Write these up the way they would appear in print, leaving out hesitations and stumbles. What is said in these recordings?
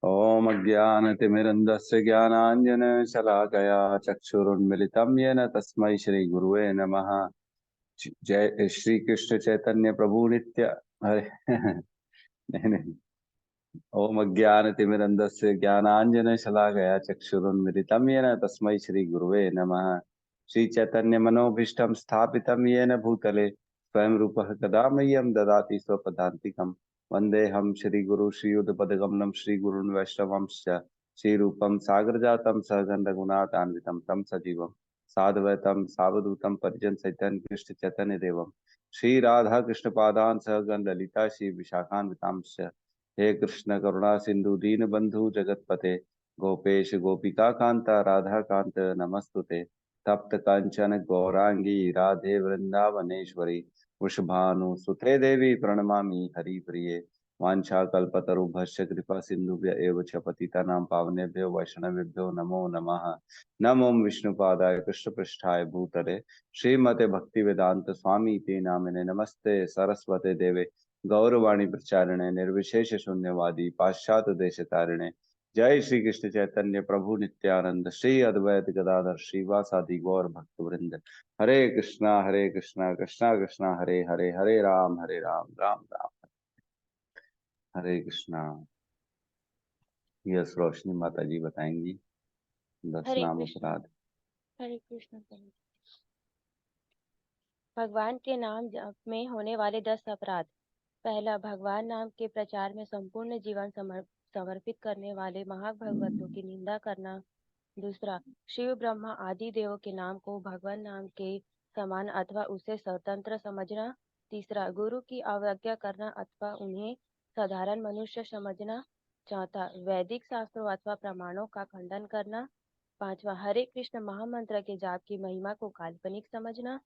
ओम अज्ञानतिमिरन्धस्य ज्ञानाञ्जनशलाकया चक्षुरुन्मिलितं येन तस्मै श्रीगुरुवे नमः। जय श्री कृष्ण चैतन्य प्रभु नित्य। हरे नहीं नहीं। ओम अज्ञानतिमिरन्धस्य ज्ञानाञ्जनशलाकया चक्षुरुन्मिलितं येन तस्मै श्रीगुरुवे नमः। श्री चैतन्य मनोभीष्टं स्थापितं येन भूतले स्वयं रूपः कदा मह्यं ददाति स्वपदान्तिकम्। वन्देऽहं श्रीगुरु श्रीयुतपदकमलं श्रीगुरून् वैष्णवंश्च श्रीरूपं सागरजातं सहगण रघुनाथान्वितं तं सजीवं साद्वैतं सावधूतं परिजनसहितं कृष्ण चैतन्य देवं श्री राधा कृष्ण पादान् सहगण ललिता श्री विशाखान्वितांश्च। हे कृष्ण करुणा सिंधु दीन बंधु जगतपते गोपेश गोपिका कांता राधा कांत नमस्तुते। तप्त कांचन गौरांगी राधे वृंदावनेश्वरी वृषभानुसुते देवी प्रणमामि हरिप्रिये। वाञ्छाकल्पतरुभ्यश्च कृपा सिन्धुभ्य एव च पतितानां पावनेभ्यो वैष्णवेभ्यो नमो नमः। नमो विष्णुपादाय कृष्णपृष्ठाय भूतले श्रीमते भक्तिवेदांत स्वामी इति नामिने नमस्ते सरस्वते देवे गौरवाणी प्रचारिणे निर्विशेष शून्यवादी पाश्चात्य देश तारिणे। जय श्री कृष्ण चैतन्य प्रभु नित्यानंद श्री अद्वैत गदाधर श्रीवासादि गौर भक्त वृंद। हरे कृष्णा कृष्णा कृष्णा हरे हरे हरे राम राम राम हरे कृष्णा। यस रोशनी माता जी बताएंगी 10 हरे नाम कृष्ण। अपराध। हरे कृष्ण प्रभु। भगवान के नाम जप में होने वाले 10 अपराध। पहला, भगवान नाम के प्रचार में संपूर्ण जीवन समर्पित करने वाले महाभगवतों की निंदा करना। दूसरा, शिव ब्रह्मा आदि देवों के नाम को भगवान नाम के समान अथवा उससे स्वतंत्र समझना। तीसरा, गुरु की अवज्ञा करना अथवा उन्हें साधारण मनुष्य समझना। चौथा, वैदिक शास्त्रों अथवा प्रमाणों का खंडन करना। पांचवा, हरे कृष्ण महामंत्र के जाप की महिमा को काल्पनिक समझना।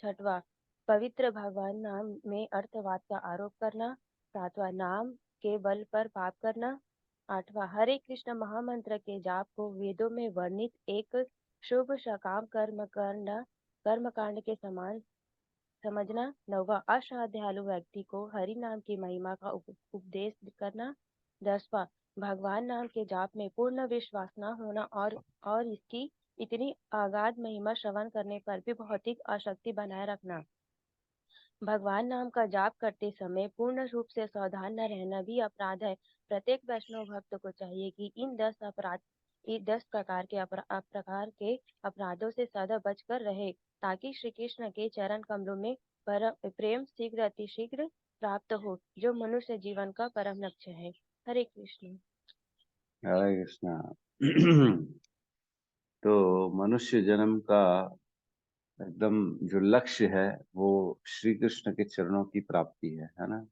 छठवां, पवित्र भगवान नाम में अर्थवाद का आरोप करना। सातवां, नाम के बल पर पाप करना। आठवां, हरे कृष्ण महामंत्र के जाप को वेदों में वर्णित एक शुभ सकाम कर्मकांड के समान समझना। नौवां, अश्रद्धालु व्यक्ति को हरि नाम की महिमा का उपदेश करना। 10वां, भगवान नाम के जाप में पूर्ण विश्वास न होना और इसकी इतनी अगाध महिमा श्रवण करने पर भी भौतिक आसक्ति बनाए रखना। भगवान नाम का जाप करते समय पूर्ण रूप से सावधान न रहना भी अपराध है। प्रत्येक वैष्णव भक्त को चाहिए कि इन 10 प्रकार के अपराधों से सदा बचकर रहे, ताकि श्री कृष्ण के चरण कमलों में प्रेम शीघ्र अतिशीघ्र प्राप्त हो, जो मनुष्य जीवन का परम लक्ष्य है। हरे कृष्ण। हरे कृष्णा। तो मनुष्य जन्म का एकदम जो लक्ष्य है वो श्री कृष्ण के चरणों की प्राप्ति है ना।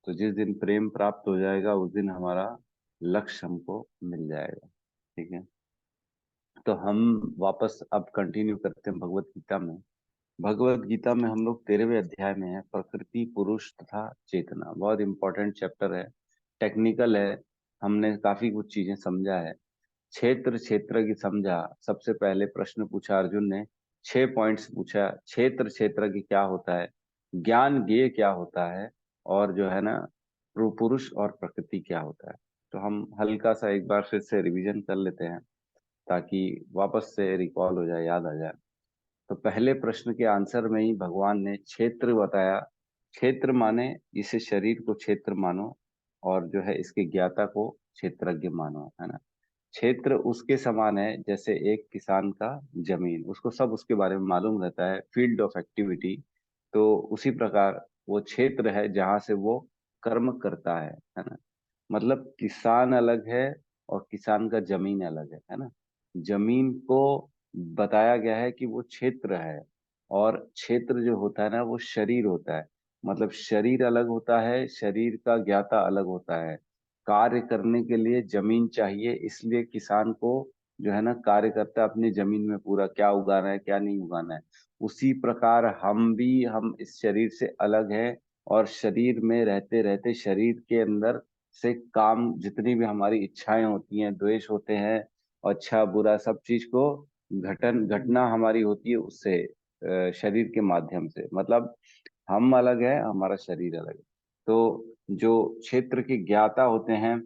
तो जिस दिन प्रेम प्राप्त हो जाएगा उस दिन हमारा लक्ष्य हमको मिल जाएगा। ठीक है। तो हम वापस अब कंटिन्यू करते हैं भगवत गीता में। भगवत गीता में हम लोग 13वें अध्याय में है, प्रकृति पुरुष तथा चेतना। बहुत इंपॉर्टेंट चैप्टर है, टेक्निकल है। हमने काफी कुछ चीजें समझा है। क्षेत्र क्षेत्र की समझा। सबसे पहले प्रश्न पूछा अर्जुन ने, 6 पॉइंट्स पूछा। क्षेत्र क्षेत्र की क्या होता है, ज्ञान ज्ञेय क्या होता है, और जो है ना पुरुष और प्रकृति क्या होता है। तो हम हल्का सा एक बार फिर से रिवीजन कर लेते हैं ताकि वापस से रिकॉल हो जाए, याद आ जाए। तो पहले प्रश्न के आंसर में ही भगवान ने क्षेत्र बताया। क्षेत्र माने इसे शरीर को क्षेत्र मानो, और जो है इसके ज्ञाता को क्षेत्रज्ञ मानो, है ना। क्षेत्र उसके समान है जैसे एक किसान का जमीन, उसको सब उसके बारे में मालूम रहता है, फील्ड ऑफ एक्टिविटी। तो उसी प्रकार वो क्षेत्र है जहां से वो कर्म करता है ना। मतलब किसान अलग है और किसान का जमीन अलग है ना। जमीन को बताया गया है कि वो क्षेत्र है, और क्षेत्र जो होता है ना वो शरीर होता है। मतलब शरीर अलग होता है, शरीर का ज्ञाता अलग होता है। कार्य करने के लिए जमीन चाहिए, इसलिए किसान को जो है ना कार्य करता है अपनी जमीन में, पूरा क्या उगाना है क्या नहीं उगाना है। उसी प्रकार हम इस शरीर से अलग हैं, और शरीर में रहते रहते शरीर के अंदर से काम, जितनी भी हमारी इच्छाएं होती हैं, द्वेष होते हैं, अच्छा बुरा सब चीज को घटना हमारी होती है उससे, शरीर के माध्यम से। मतलब हम अलग है, हमारा शरीर अलग है। तो जो क्षेत्र के ज्ञाता होते हैं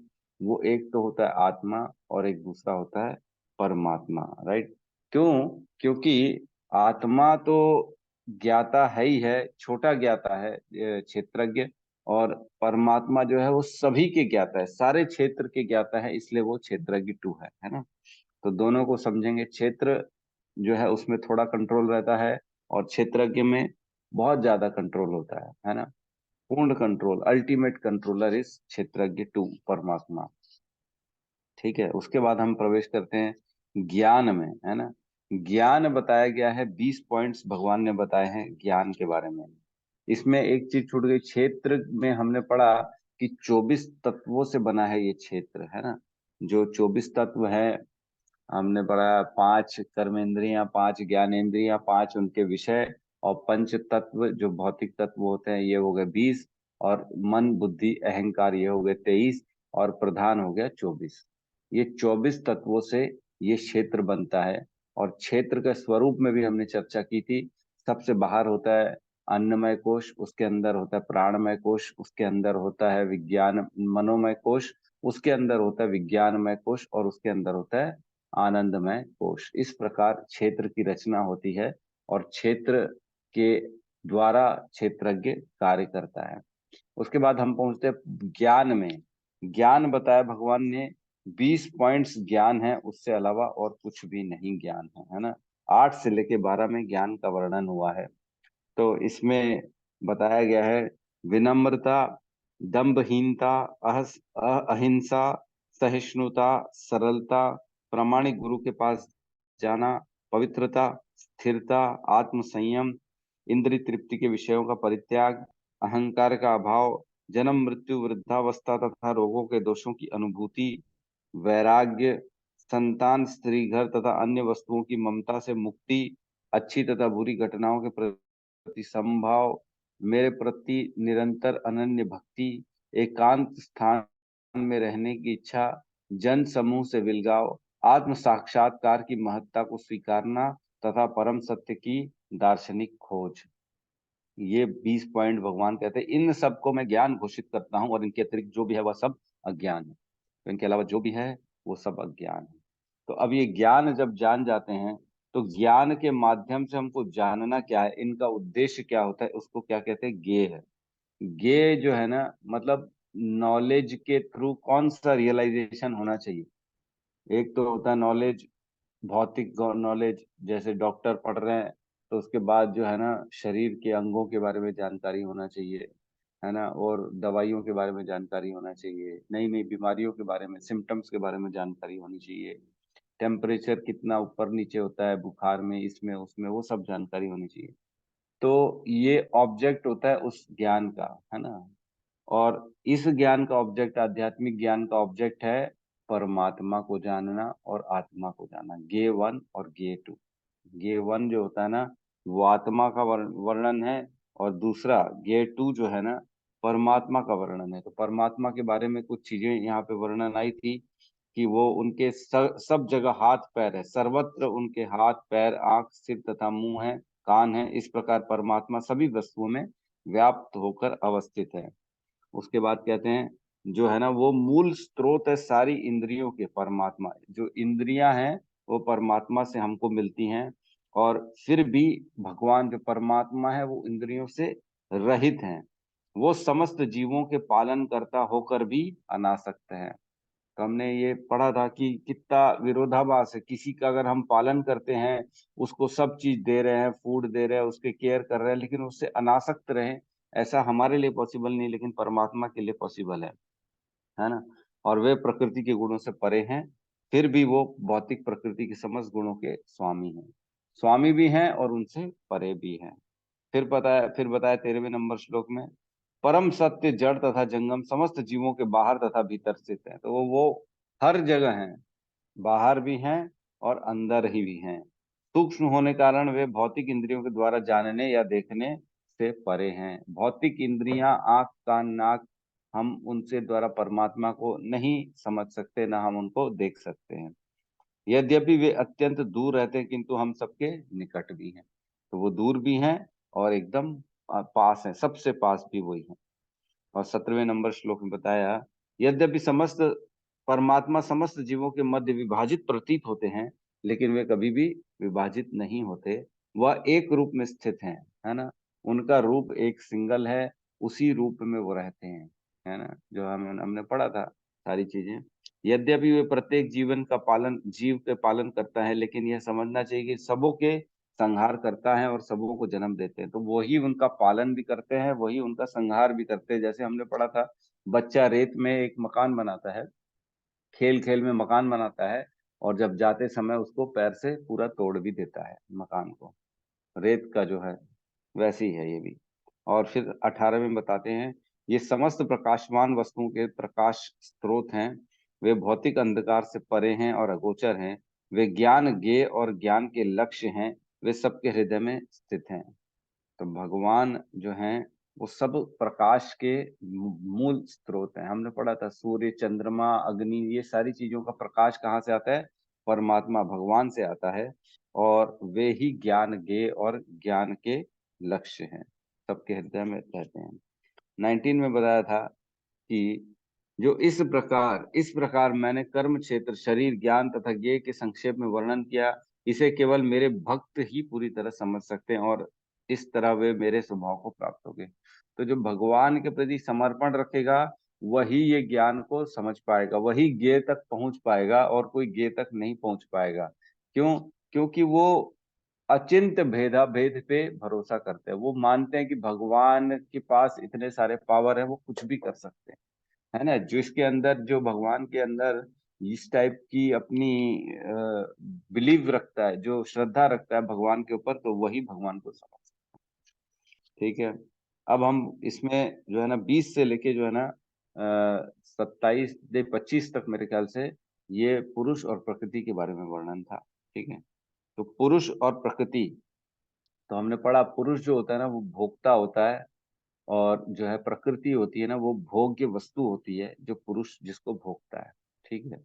वो एक तो होता है आत्मा और एक दूसरा होता है परमात्मा, राइट। क्यों? क्योंकि आत्मा तो ज्ञाता है ही है, छोटा ज्ञाता है, क्षेत्रज्ञ। और परमात्मा जो है वो सभी के ज्ञाता है, सारे क्षेत्र के ज्ञाता है, इसलिए वो क्षेत्रज्ञ टू है ना। तो दोनों को समझेंगे। क्षेत्र जो है उसमें थोड़ा कंट्रोल रहता है, और क्षेत्रज्ञ में बहुत ज्यादा कंट्रोल होता है ना। पूर्ण कंट्रोल, अल्टीमेट कंट्रोलर इस क्षेत्रज्ञ टू, परमात्मा। ठीक है, उसके बाद हम प्रवेश करते हैं ज्ञान में, है ना। ज्ञान बताया गया है, 20 पॉइंट्स भगवान ने बताए हैं ज्ञान के बारे में। इसमें एक चीज छूट गई, क्षेत्र में हमने पढ़ा कि 24 तत्वों से बना है ये क्षेत्र, है ना। जो 24 तत्व है, हमने पढ़ा 5 कर्मेंद्रियां, 5 ज्ञानेंद्रियां, 5 उनके विषय, और पंच तत्व जो भौतिक तत्व होते हैं ये हो गए 20, और मन बुद्धि अहंकार ये हो गए 23, और प्रधान हो गया 24। ये 24 तत्वों से ये क्षेत्र बनता है। और क्षेत्र के स्वरूप में भी हमने चर्चा की थी। सबसे बाहर होता है अन्नमय कोश, उसके अंदर होता है प्राणमय कोश, उसके अंदर होता है विज्ञान मनोमय कोश, उसके अंदर होता है विज्ञानमय कोश, और उसके अंदर होता है आनंदमय कोश। इस प्रकार क्षेत्र की रचना होती है, और क्षेत्र के द्वारा क्षेत्रज्ञ कार्य करता है। उसके बाद हम पहुंचते हैं ज्ञान में। ज्ञान बताया भगवान ने, 20 पॉइंट्स ज्ञान है, उससे अलावा और कुछ भी नहीं ज्ञान है ना। 8 से लेके 12 में ज्ञान का वर्णन हुआ है। तो इसमें बताया गया है विनम्रता, दंभहीनता, अहिंसा, सहिष्णुता, सरलता, प्रामाणिक गुरु के पास जाना, पवित्रता, स्थिरता, आत्म संयम, इंद्रिय तृप्ति के विषयों का परित्याग, अहंकार का अभाव, जन्म मृत्यु वृद्धावस्था तथा रोगों के दोषों की अनुभूति, वैराग्य, संतान स्त्री घर तथा अन्य वस्तुओं की ममता से मुक्ति, अच्छी तथा बुरी घटनाओं के प्रति समभाव, मेरे प्रति निरंतर अनन्य भक्ति, एकांत स्थान में रहने की इच्छा, जन समूह से विलगाव, आत्म साक्षात्कार की महत्ता को स्वीकारना, तथा परम सत्य की दार्शनिक खोज। ये 20 पॉइंट भगवान कहते हैं, इन सब को मैं ज्ञान घोषित करता हूँ, और इनके अतिरिक्त जो भी है वह सब अज्ञान है। तो इनके अलावा जो भी है वो सब अज्ञान है। तो अब ये ज्ञान जब जान जाते हैं, तो ज्ञान के माध्यम से हमको जानना क्या है, इनका उद्देश्य क्या होता है, उसको क्या कहते हैं, ज्ञेय है। ज्ञेय जो है ना, मतलब नॉलेज के थ्रू कौन सा रियलाइजेशन होना चाहिए। एक तो होता है नॉलेज, भौतिक नॉलेज, जैसे डॉक्टर पढ़ रहे हैं तो उसके बाद जो है ना शरीर के अंगों के बारे में जानकारी होना चाहिए, है ना। और दवाइयों के बारे में जानकारी होना चाहिए, नई नई बीमारियों के बारे में, सिम्टम्स के बारे में जानकारी होनी चाहिए, टेम्परेचर कितना ऊपर नीचे होता है बुखार में, इसमें उसमें, वो सब जानकारी होनी चाहिए। तो ये ऑब्जेक्ट होता है उस ज्ञान का, है ना। और इस ज्ञान का ऑब्जेक्ट, आध्यात्मिक ज्ञान का ऑब्जेक्ट है परमात्मा को जानना और आत्मा को जानना, गे वन और गे टू। गे वन जो होता है ना, वो आत्मा का वर्णन है, और दूसरा गे टू जो है ना, परमात्मा का वर्णन है। तो परमात्मा के बारे में कुछ चीजें यहाँ पे वर्णन आई थी, कि वो उनके सब जगह हाथ पैर है, सर्वत्र उनके हाथ पैर आंख सिर तथा मुंह है, कान है। इस प्रकार परमात्मा सभी वस्तुओं में व्याप्त होकर अवस्थित है। उसके बाद कहते हैं जो है ना वो मूल स्रोत है सारी इंद्रियों के, परमात्मा। जो इंद्रियां हैं वो परमात्मा से हमको मिलती हैं, और फिर भी भगवान जो परमात्मा है वो इंद्रियों से रहित हैं। वो समस्त जीवों के पालन करता होकर भी अनासक्त हैं। तो हमने ये पढ़ा था कि कितना विरोधाभास है, किसी का अगर हम पालन करते हैं, उसको सब चीज दे रहे हैं, फूड दे रहे हैं, उसके केयर कर रहे हैं, लेकिन उससे अनासक्त रहे, ऐसा हमारे लिए पॉसिबल नहीं, लेकिन परमात्मा के लिए पॉसिबल है ना। और वे प्रकृति के गुणों से परे हैं, फिर भी वो भौतिक प्रकृति के समस्त गुणों के स्वामी हैं, स्वामी भी हैं और उनसे परे भी हैं। फिर बताया 13वें नंबर श्लोक में, परम सत्य जड़ तथा जंगम समस्त जीवों के बाहर तथा भीतर स्थित है। तो वो हर जगह हैं, बाहर भी हैं और अंदर ही भी हैं। सूक्ष्म होने कारण वे भौतिक इंद्रियों के द्वारा जानने या देखने से परे हैं। भौतिक इंद्रियां, आंख कान नाक, हम उनसे द्वारा परमात्मा को नहीं समझ सकते, ना हम उनको देख सकते हैं। यद्यपि वे अत्यंत दूर रहते हैं, किंतु हम सबके निकट भी हैं। तो वो दूर भी हैं और एकदम पास हैं, सबसे पास भी वही हैं। और 17वें नंबर श्लोक में बताया, यद्यपि समस्त परमात्मा समस्त जीवों के मध्य विभाजित प्रतीत होते हैं, लेकिन वे कभी भी विभाजित नहीं होते। वह एक रूप में स्थित हैं, है ना। उनका रूप एक सिंगल है, उसी रूप में वो रहते हैं, है ना, जो हमने पढ़ा था सारी चीजें। यद्यपि वे प्रत्येक जीव के पालन करता है, लेकिन यह समझना चाहिए कि सबों के संहार करता है और सबों को जन्म देते हैं। तो वही उनका पालन भी करते हैं, वही उनका संहार भी करते हैं। जैसे हमने पढ़ा था, बच्चा रेत में एक मकान बनाता है, खेल खेल में मकान बनाता है, और जब जाते समय उसको पैर से पूरा तोड़ भी देता है मकान को। रेत का जो है वैसे ही है ये भी। और फिर 18 में बताते हैं, ये समस्त प्रकाशमान वस्तुओं के प्रकाश स्रोत हैं। वे भौतिक अंधकार से परे हैं और अगोचर हैं। वे ज्ञान ज्ञेय और ज्ञान के लक्ष्य हैं। वे सबके हृदय में स्थित हैं। तो भगवान जो हैं वो सब प्रकाश के मूल स्रोत हैं। हमने पढ़ा था सूर्य, चंद्रमा, अग्नि, ये सारी चीजों का प्रकाश कहाँ से आता है? परमात्मा भगवान से आता है। और वे ही ज्ञान ज्ञेय और ज्ञान के लक्ष्य हैं, सबके हृदय में रहते हैं। 19 में बताया था कि जो इस प्रकार मैंने कर्म क्षेत्र, शरीर, ज्ञान तथा ज्ञेय के संक्षेप में वर्णन किया, इसे केवल मेरे भक्त ही पूरी तरह समझ सकते हैं, और इस तरह वे मेरे स्वभाव को प्राप्त होंगे। तो जो भगवान के प्रति समर्पण रखेगा, वही ये ज्ञान को समझ पाएगा, वही ज्ञेय तक पहुंच पाएगा, और कोई ज्ञेय तक नहीं पहुंच पाएगा। क्यों? क्योंकि वो अचिंत्य भेद पे भरोसा करते हैं। वो मानते हैं कि भगवान के पास इतने सारे पावर है, वो कुछ भी कर सकते हैं, है ना। जो इसके अंदर, जो भगवान के अंदर इस टाइप की अपनी बिलीव रखता है, जो श्रद्धा रखता है भगवान के ऊपर, तो वही भगवान को समझ। ठीक है। अब हम इसमें जो है ना 20 से लेके जो है ना 27 25 तक मेरे ख्याल से ये पुरुष और प्रकृति के बारे में वर्णन था। ठीक है। तो पुरुष और प्रकृति, तो हमने पढ़ा पुरुष जो होता है ना वो भोक्ता होता है, और जो है प्रकृति होती है ना वो भोग्य वस्तु होती है, जो पुरुष जिसको भोगता है। ठीक है।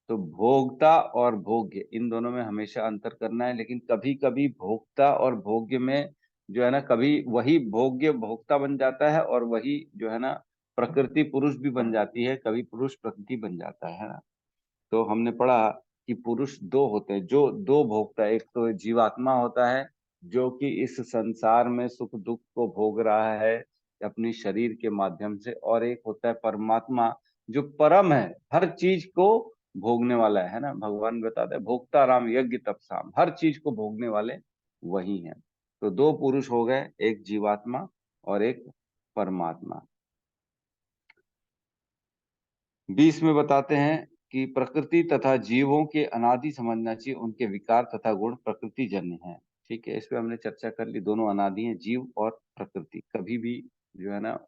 तो भोक्ता और भोग्य, इन दोनों में हमेशा अंतर करना है। लेकिन कभी कभी भोक्ता और भोग्य में जो है ना, कभी वही भोग्य भोक्ता बन जाता है, और वही जो है ना प्रकृति पुरुष भी बन जाती है, कभी पुरुष प्रकृति बन जाता है ना। तो हमने पढ़ा कि पुरुष दो होते हैं, जो दो भोगता है। एक तो जीवात्मा होता है, जो कि इस संसार में सुख दुख को भोग रहा है अपनी शरीर के माध्यम से, और एक होता है परमात्मा, जो परम है, हर चीज को भोगने वाला है ना। भगवान बताते हैं, भोक्ता राम यज्ञ तपसाम, हर चीज को भोगने वाले वही हैं। तो दो पुरुष हो गए, एक जीवात्मा और एक परमात्मा। 20 में बताते हैं कि प्रकृति तथा जीवों के अनादि समझना चाहिए, उनके विकार तथा गुण प्रकृति जन्य है। ठीक है। इस पे हमने चर्चा कर ली, दोनों अनादि हैं, जीव और प्रकृति। कभी भी जो है ना,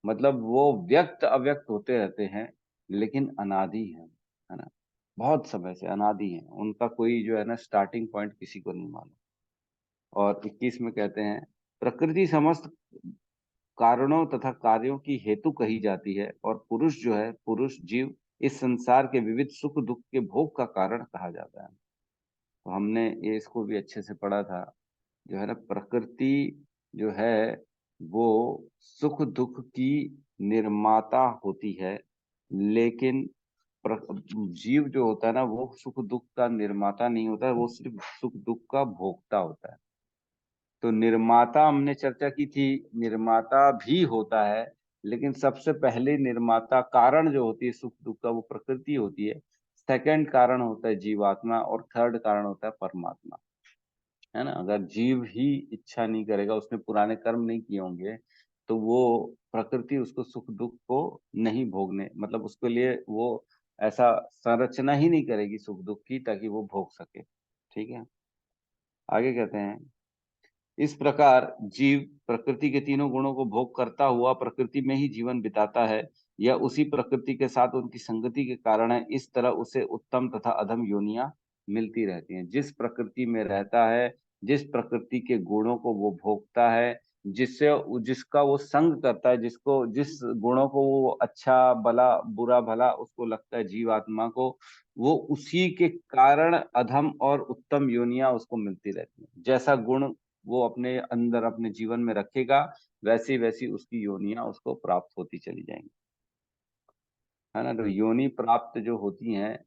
मतलब वो व्यक्त अव्यक्त होते रहते हैं, लेकिन अनादि है ना। बहुत समय से अनादि हैं, उनका कोई जो है ना स्टार्टिंग पॉइंट किसी को नहीं मालूम। और 21 में कहते हैं, प्रकृति समस्त कारणों तथा कार्यों की हेतु कही जाती है, और पुरुष जो है, पुरुष जीव, इस संसार के विविध सुख दुख के भोग का कारण कहा जाता है। तो हमने ये इसको भी अच्छे से पढ़ा था, जो है ना प्रकृति जो है वो सुख दुख की निर्माता होती है, लेकिन जीव जो होता है ना वो सुख दुख का निर्माता नहीं होता है, वो सिर्फ सुख दुख का भोगता होता है। तो निर्माता हमने चर्चा की थी, निर्माता भी होता है, लेकिन सबसे पहले निर्माता कारण जो होती है सुख दुख का, वो प्रकृति होती है। सेकंड कारण होता है जीवात्मा, और थर्ड कारण होता है परमात्मा, है ना। अगर जीव ही इच्छा नहीं करेगा, उसने पुराने कर्म नहीं किए होंगे, तो वो प्रकृति उसको सुख दुख को नहीं भोगने, मतलब उसके लिए वो ऐसा संरचना ही नहीं करेगी सुख दुख की, ताकि वो भोग सके। ठीक है। आगे कहते हैं, इस प्रकार जीव प्रकृति के तीनों गुणों को भोग करता हुआ प्रकृति में ही जीवन बिताता है। यह उसी प्रकृति के साथ उनकी संगति के कारण है। इस तरह उसे उत्तम तथा अधम योनियां मिलती रहती हैं। जिस प्रकृति में रहता है, जिस प्रकृति के गुणों को वो भोगता है, जिससे जिसका वो संग करता है, जिसको जिस गुणों को वो अच्छा भला बुरा भला उसको लगता है जीवात्मा को, वो उसी के कारण अधम और उत्तम योनियां उसको मिलती रहती हैं। जैसा गुण वो अपने अंदर अपने जीवन में रखेगा, वैसी वैसी उसकी योनियां उसको प्राप्त होती चली जाएंगी। है ना। तो योनि प्राप्त जो होती हैं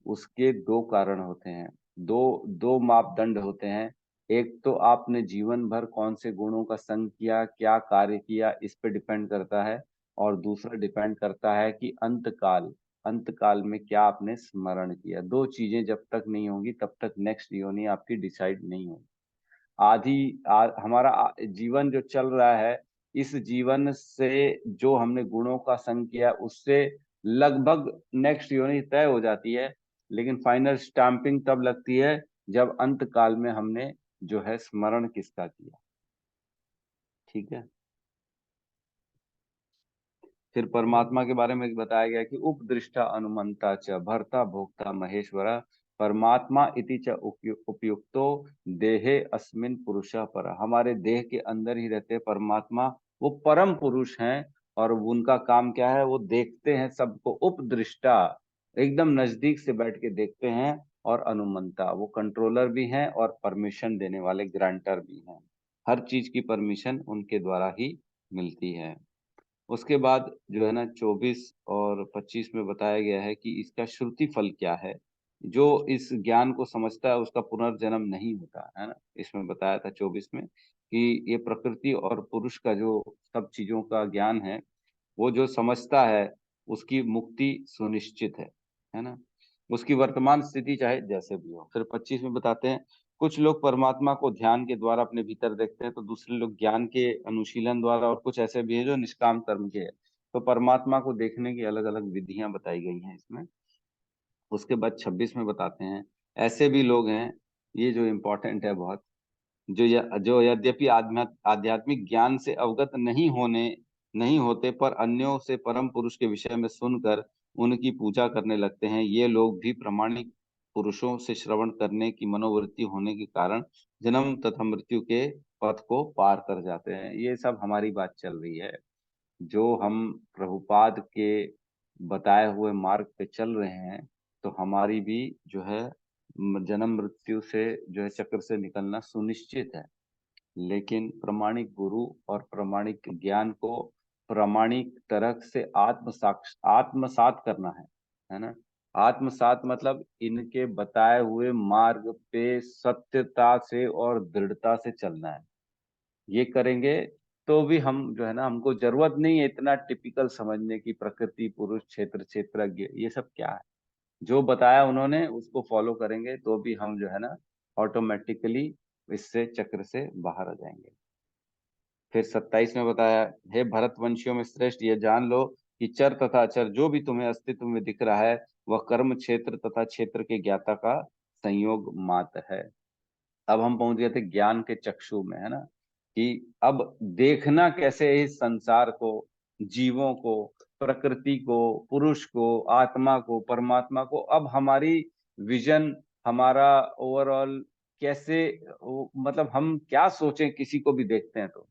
उसके दो कारण होते हैं, दो दो मापदंड होते हैं। एक तो आपने जीवन भर कौन से गुणों का संग किया, क्या कार्य किया, इस पे डिपेंड करता है। और दूसरा डिपेंड करता है कि अंत काल में क्या आपने स्मरण किया। दो चीजें जब तक नहीं होंगी तब तक नेक्स्ट योनि आपकी डिसाइड नहीं होगी। हमारा जीवन जो चल रहा है, इस जीवन से जो हमने गुणों का संग किया उससे लगभग नेक्स्ट योनि तय हो जाती है। लेकिन फाइनल स्टैंपिंग तब लगती है जब अंत काल में हमने जो है स्मरण किसका किया। ठीक है। फिर परमात्मा के बारे में बताया गया कि उपदृष्टा अनुमंता च भर्ता भोक्ता महेश्वरा परमात्मा इति च उपयुक्तो देहे अस्मिन पुरुषः पर। हमारे देह के अंदर ही रहते परमात्मा, वो परम पुरुष हैं। और उनका काम क्या है, वो देखते हैं सबको। उपदृष्टा, एकदम नजदीक से बैठ के देखते हैं। और अनुमंता, वो कंट्रोलर भी हैं और परमिशन देने वाले ग्रांटर भी हैं। हर चीज की परमिशन उनके द्वारा ही मिलती है। उसके बाद जो है ना 24 और 25 में बताया गया है कि इसका श्रुति फल क्या है। जो इस ज्ञान को समझता है उसका पुनर्जन्म नहीं होता है ना। इसमें बताया था 24 में कि ये प्रकृति और पुरुष का जो सब चीजों का ज्ञान है, वो जो समझता है उसकी मुक्ति सुनिश्चित है ना। उसकी वर्तमान स्थिति चाहे जैसे भी हो। फिर 25 में बताते हैं कुछ लोग परमात्मा को ध्यान के द्वारा अपने भीतर देखते हैं, तो दूसरे लोग ज्ञान के अनुशीलन द्वारा, और कुछ ऐसे भी है जो निष्काम कर्म के है। तो परमात्मा को देखने की अलग अलग विधियां बताई गई हैं इसमें। उसके बाद 26 में बताते हैं ऐसे भी लोग हैं, ये जो इम्पोर्टेंट है बहुत, जो यद्यपि आध्यात्मिक ज्ञान से अवगत नहीं होते, पर अन्यों से परम पुरुष के विषय में सुनकर उनकी पूजा करने लगते हैं। ये लोग भी प्रामाणिक पुरुषों से श्रवण करने की मनोवृत्ति होने के कारण जन्म तथा मृत्यु के पथ को पार कर जाते हैं। ये सब हमारी बात चल रही है। जो हम प्रभुपाद के बताए हुए मार्ग पे चल रहे हैं, तो हमारी भी जो है जन्म मृत्यु से जो है चक्र से निकलना सुनिश्चित है। लेकिन प्रामाणिक गुरु और प्रामाणिक ज्ञान को प्रामाणिक तरह से आत्मसात करना है ना। आत्मसात मतलब इनके बताए हुए मार्ग पे सत्यता से और दृढ़ता से चलना है। ये करेंगे तो भी हम जो है ना, हमको जरूरत नहीं है इतना टिपिकल समझने की, प्रकृति पुरुष क्षेत्र क्षेत्रज्ञ ये सब क्या है। जो बताया उन्होंने उसको फॉलो करेंगे तो भी हम जो है ना ऑटोमेटिकली इससे चक्र से बाहर आ जाएंगे। फिर 27 में बताया, हे भरतवंशियों में श्रेष्ठ, ये जान लो कि चर तथा अचर जो भी तुम्हें अस्तित्व में दिख रहा है वह कर्म क्षेत्र तथा क्षेत्र के ज्ञाता का संयोग मात्र है। अब हम पहुंच गए थे ज्ञान के चक्षु में, है ना। कि अब देखना कैसे है इस संसार को, जीवों को, प्रकृति को, पुरुष को, आत्मा को, परमात्मा को। अब हमारी विजन, हमारा ओवरऑल कैसे, मतलब हम क्या सोचें किसी को भी देखते हैं तो,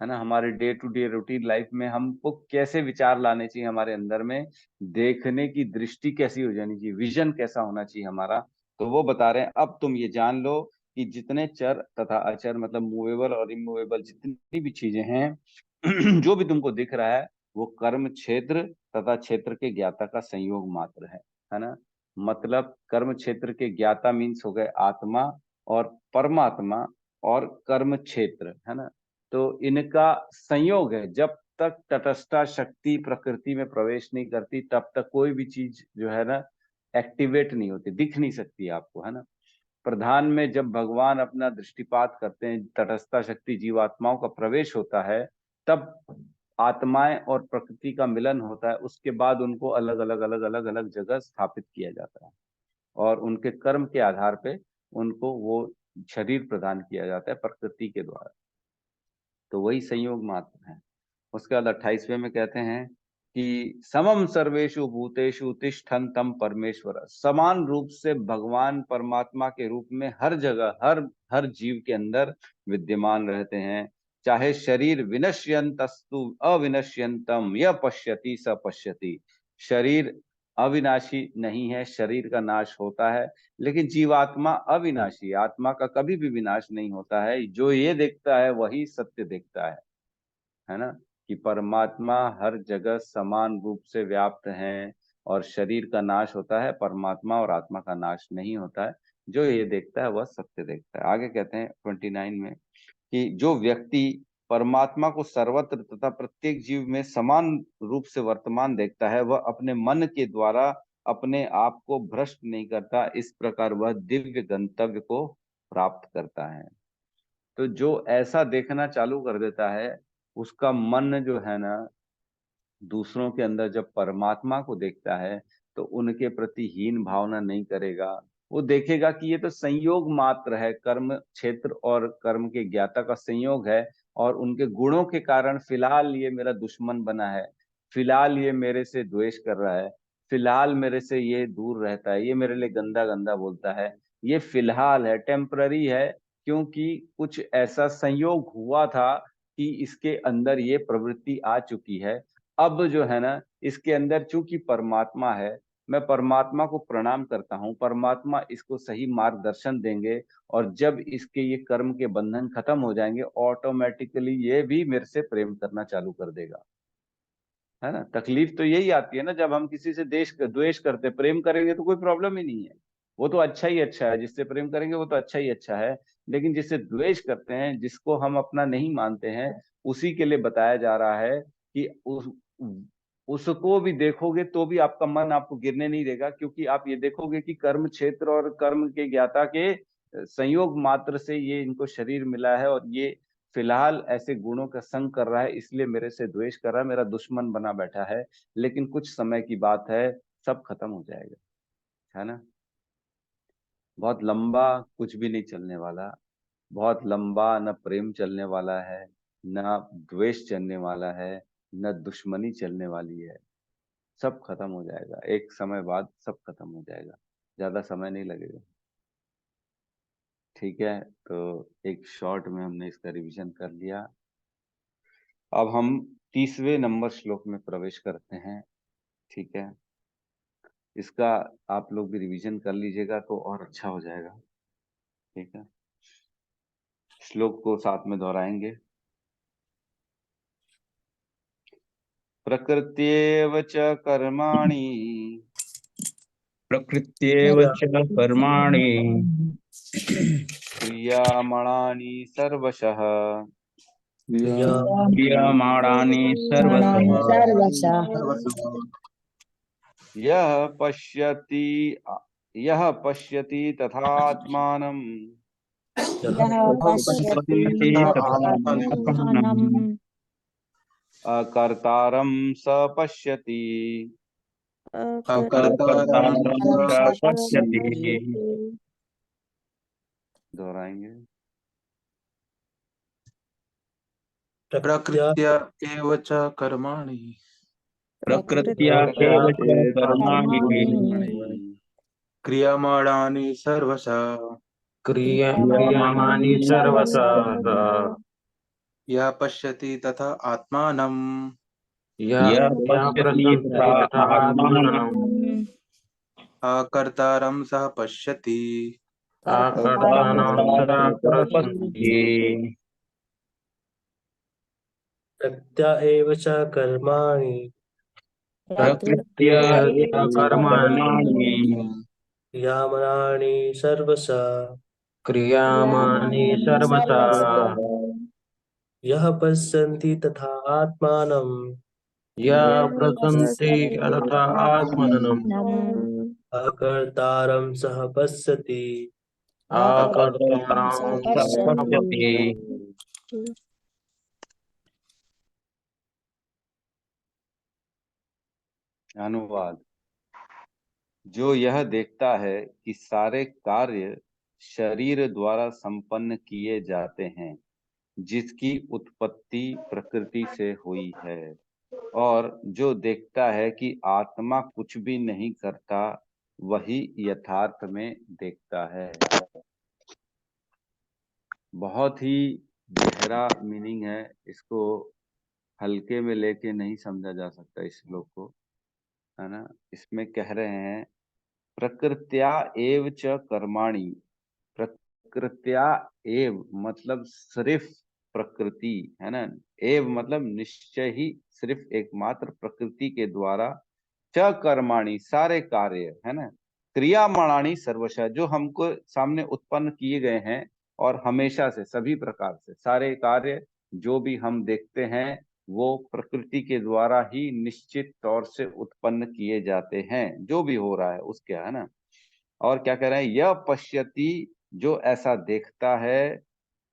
है ना। हमारे day to day routine life में हमको कैसे विचार लाने चाहिए हमारे अंदर में, देखने की दृष्टि कैसी हो जानी चाहिए, विजन कैसा होना चाहिए हमारा। तो वो बता रहे हैं अब तुम ये जान लो कि जितने चर तथा अचर मतलब मूवेबल और इमूवेबल जितनी भी चीजें हैं जो भी तुमको दिख रहा है वो कर्म क्षेत्र तथा क्षेत्र के ज्ञाता का संयोग मात्र है ना। मतलब कर्म क्षेत्र के ज्ञाता मीन्स हो गए आत्मा और परमात्मा, और कर्म क्षेत्र, है ना। तो इनका संयोग है। जब तक तटस्था शक्ति प्रकृति में प्रवेश नहीं करती तब तक कोई भी चीज जो है ना एक्टिवेट नहीं होती, दिख नहीं सकती आपको, है ना। प्रधान में जब भगवान अपना दृष्टिपात करते हैं, तटस्था शक्ति जीवात्माओं का प्रवेश होता है, तब आत्माएं और प्रकृति का मिलन होता है। उसके बाद उनको अलग अलग अलग अलग अलग जगह स्थापित किया जाता है, और उनके कर्म के आधार पे उनको वो शरीर प्रदान किया जाता है प्रकृति के द्वारा। तो वही संयोग मात्र है। उसके बाद 28वें में कहते हैं कि समम सर्वेषु भूतेषु तिष्ठन्तम परमेश्वर, समान रूप से भगवान परमात्मा के रूप में हर जगह हर हर जीव के अंदर विद्यमान रहते हैं। चाहे शरीर विनश्यन्तस्तु अविनश्यन्तम य पश्यति स पश्यति। शरीर अविनाशी नहीं है, शरीर का नाश होता है, लेकिन जीवात्मा अविनाशी, आत्मा का कभी भी विनाश नहीं होता है। जो ये देखता है वही सत्य देखता है ना। कि परमात्मा हर जगह समान रूप से व्याप्त है और शरीर का नाश होता है, परमात्मा और आत्मा का नाश नहीं होता है। जो ये देखता है वह सत्य देखता है। आगे कहते हैं 29 में कि जो व्यक्ति परमात्मा को सर्वत्र तथा प्रत्येक जीव में समान रूप से वर्तमान देखता है, वह अपने मन के द्वारा अपने आप को भ्रष्ट नहीं करता। इस प्रकार वह दिव्य गंतव्य को प्राप्त करता है। तो जो ऐसा देखना चालू कर देता है, उसका मन जो है ना, दूसरों के अंदर जब परमात्मा को देखता है तो उनके प्रति हीन भावना नहीं करेगा। वो देखेगा कि ये तो संयोग मात्र है, कर्म क्षेत्र और कर्म के ज्ञाता का संयोग है, और उनके गुणों के कारण फिलहाल ये मेरा दुश्मन बना है, फिलहाल ये मेरे से द्वेष कर रहा है, फिलहाल मेरे से ये दूर रहता है, ये मेरे लिए गंदा गंदा बोलता है। ये फिलहाल है, टेम्पररी है, क्योंकि कुछ ऐसा संयोग हुआ था कि इसके अंदर ये प्रवृत्ति आ चुकी है। अब जो है ना, इसके अंदर चूंकि परमात्मा है, मैं परमात्मा को प्रणाम करता हूँ, परमात्मा इसको सही मार्गदर्शन देंगे, और जब इसके ये कर्म के बंधन खत्म हो जाएंगे, ऑटोमेटिकली ये भी मेरे से प्रेम करना चालू कर देगा। है ना, तकलीफ तो यही आती है ना, जब हम किसी से देश द्वेष करते, प्रेम करेंगे तो कोई प्रॉब्लम ही नहीं है, वो तो अच्छा ही अच्छा है, जिससे प्रेम करेंगे वो तो अच्छा ही अच्छा है। लेकिन जिससे द्वेष करते हैं, जिसको हम अपना नहीं मानते हैं, उसी के लिए बताया जा रहा है कि उसको भी देखोगे तो भी आपका मन आपको गिरने नहीं देगा, क्योंकि आप ये देखोगे कि कर्म क्षेत्र और कर्म के ज्ञाता के संयोग मात्र से ये इनको शरीर मिला है, और ये फिलहाल ऐसे गुणों का संग कर रहा है, इसलिए मेरे से द्वेष कर रहा है, मेरा दुश्मन बना बैठा है। लेकिन कुछ समय की बात है, सब खत्म हो जाएगा। है ना, बहुत लंबा कुछ भी नहीं चलने वाला, बहुत लंबा न प्रेम चलने वाला है, न द्वेष चलने वाला है, न दुश्मनी चलने वाली है। सब खत्म हो जाएगा, एक समय बाद सब खत्म हो जाएगा, ज्यादा समय नहीं लगेगा। ठीक है, तो एक शॉर्ट में हमने इसका रिवीजन कर लिया। अब हम 30वें नंबर श्लोक में प्रवेश करते हैं। ठीक है, इसका आप लोग भी रिवीजन कर लीजिएगा तो और अच्छा हो जाएगा। ठीक है, श्लोक को साथ में दोहराएंगे। प्रकृत्येव च कर्माणि प्रकृत्येव च कर्माणि क्रियमाणानि सर्वशः क्रियमाणानि सर्वशः यः पश्यति तथात्मानम् पश्यति तथात्मानम् अकर्तारं स पश्यति। अकर्तारं च पश्यति। दोहराएंगे। प्रकृत्या एव च कर्माणि प्रकृत्या एव च कर्माणि क्रियमाणानि सर्वशः क्रियमाणानि सर्वशः यः पश्यति तथा आत्मानम् यः पश्यति तथा आत्मानम् अकर्तारं सः पश्यति। पश्यति। प्रकृत्या एव च कर्माणि प्रकृत्या एव कर्माणि क्रियमाणानि सर्वशः क्रियमाणानि सर्वशः यः पश्यन्ति तथा आत्मानं यः पश्यन्ति तथा आत्मानम् अकर्तारं सः पश्यति। अकर्तारं स पश्यति। अनुवाद। जो यह देखता है कि सारे कार्य शरीर द्वारा संपन्न किए जाते हैं, जिसकी उत्पत्ति प्रकृति से हुई है, और जो देखता है कि आत्मा कुछ भी नहीं करता, वही यथार्थ में देखता है। बहुत ही गहरा मीनिंग है, इसको हल्के में लेके नहीं समझा जा सकता इस श्लोक को। है ना, इसमें कह रहे हैं प्रकृत्या एव च कर्माणि। प्रकृत्या एव मतलब सिर्फ प्रकृति, है ना, एव मतलब निश्चय ही, सिर्फ एकमात्र प्रकृति के द्वारा, च कर्माणि सारे कार्य, है ना, क्रियामाणानि सर्वशः जो हमको सामने उत्पन्न किए गए हैं, और हमेशा से सभी प्रकार से सारे कार्य जो भी हम देखते हैं वो प्रकृति के द्वारा ही निश्चित तौर से उत्पन्न किए जाते हैं, जो भी हो रहा है उसके, है ना। और क्या कह रहे हैं, यह पश्यति जो ऐसा देखता है,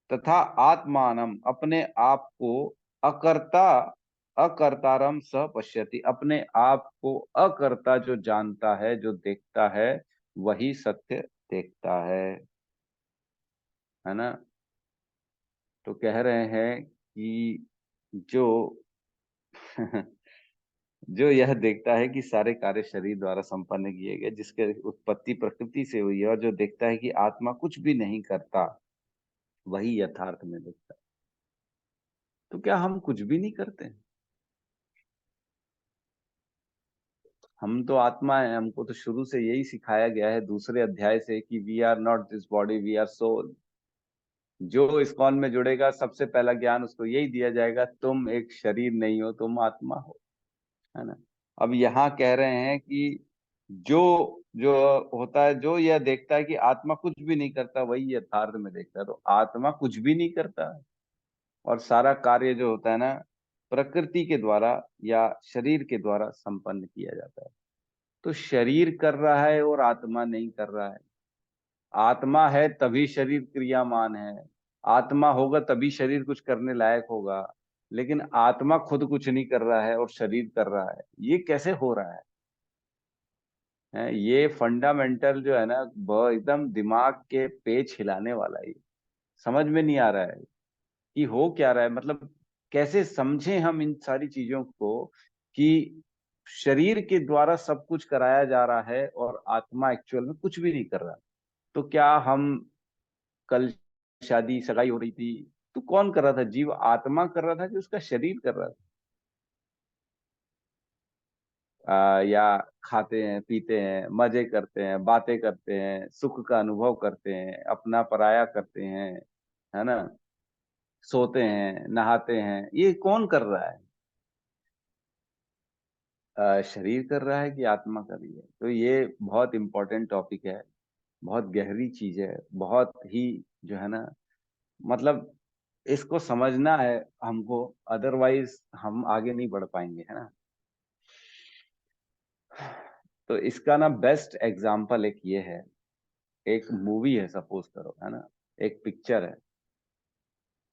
तथा आत्मानम अपने आप को, अकर्ता अकर्तारम सह पश्यति अपने आप को अकर्ता जो जानता है, जो देखता है, वही सत्य देखता है ना। तो कह रहे हैं कि जो जो यह देखता है कि सारे कार्य शरीर द्वारा संपन्न किए गए, जिसके उत्पत्ति प्रकृति से हुई है, और जो देखता है कि आत्मा कुछ भी नहीं करता, वही यथार्थ में देखता है। तो क्या हम कुछ भी नहीं करते? हम तो आत्मा है, हमको तो शुरू से यही सिखाया गया है दूसरे अध्याय से कि we are not this body, we are soul. जो इस्कॉन में जुड़ेगा सबसे पहला ज्ञान उसको यही दिया जाएगा, तुम एक शरीर नहीं हो, तुम आत्मा हो, है ना। अब यहाँ कह रहे हैं कि जो जो होता है, जो यह देखता है कि आत्मा कुछ भी नहीं करता, वही यथार्थ में देखता है। तो आत्मा कुछ भी नहीं करता है, और सारा कार्य जो होता है ना, प्रकृति के द्वारा या शरीर के द्वारा संपन्न किया जाता है। तो शरीर कर रहा है और आत्मा नहीं कर रहा है। आत्मा है तभी शरीर क्रियामान है, आत्मा होगा तभी शरीर कुछ करने लायक होगा, लेकिन आत्मा खुद कुछ नहीं कर रहा है और शरीर कर रहा है, ये कैसे हो रहा है? ये फंडामेंटल जो है ना, वो एकदम दिमाग के पेच हिलाने वाला है। समझ में नहीं आ रहा है कि हो क्या रहा है, मतलब कैसे समझें हम इन सारी चीजों को, कि शरीर के द्वारा सब कुछ कराया जा रहा है और आत्मा एक्चुअल में कुछ भी नहीं कर रहा। तो क्या हम कल शादी सगाई हो रही थी, तो कौन कर रहा था? जीव आत्मा कर रहा था कि उसका शरीर कर रहा था? या खाते हैं, पीते हैं, मजे करते हैं, बातें करते हैं, सुख का अनुभव करते हैं, अपना पराया करते हैं, है ना, सोते हैं, नहाते हैं, ये कौन कर रहा है? शरीर कर रहा है कि आत्मा कर रही है? तो ये बहुत इंपॉर्टेंट टॉपिक है, बहुत गहरी चीज है, बहुत ही जो है ना, मतलब इसको समझना है हमको, अदरवाइज हम आगे नहीं बढ़ पाएंगे, है ना। तो इसका ना बेस्ट एग्जाम्पल एक ये है, एक मूवी है, सपोज करो, है ना, एक पिक्चर है।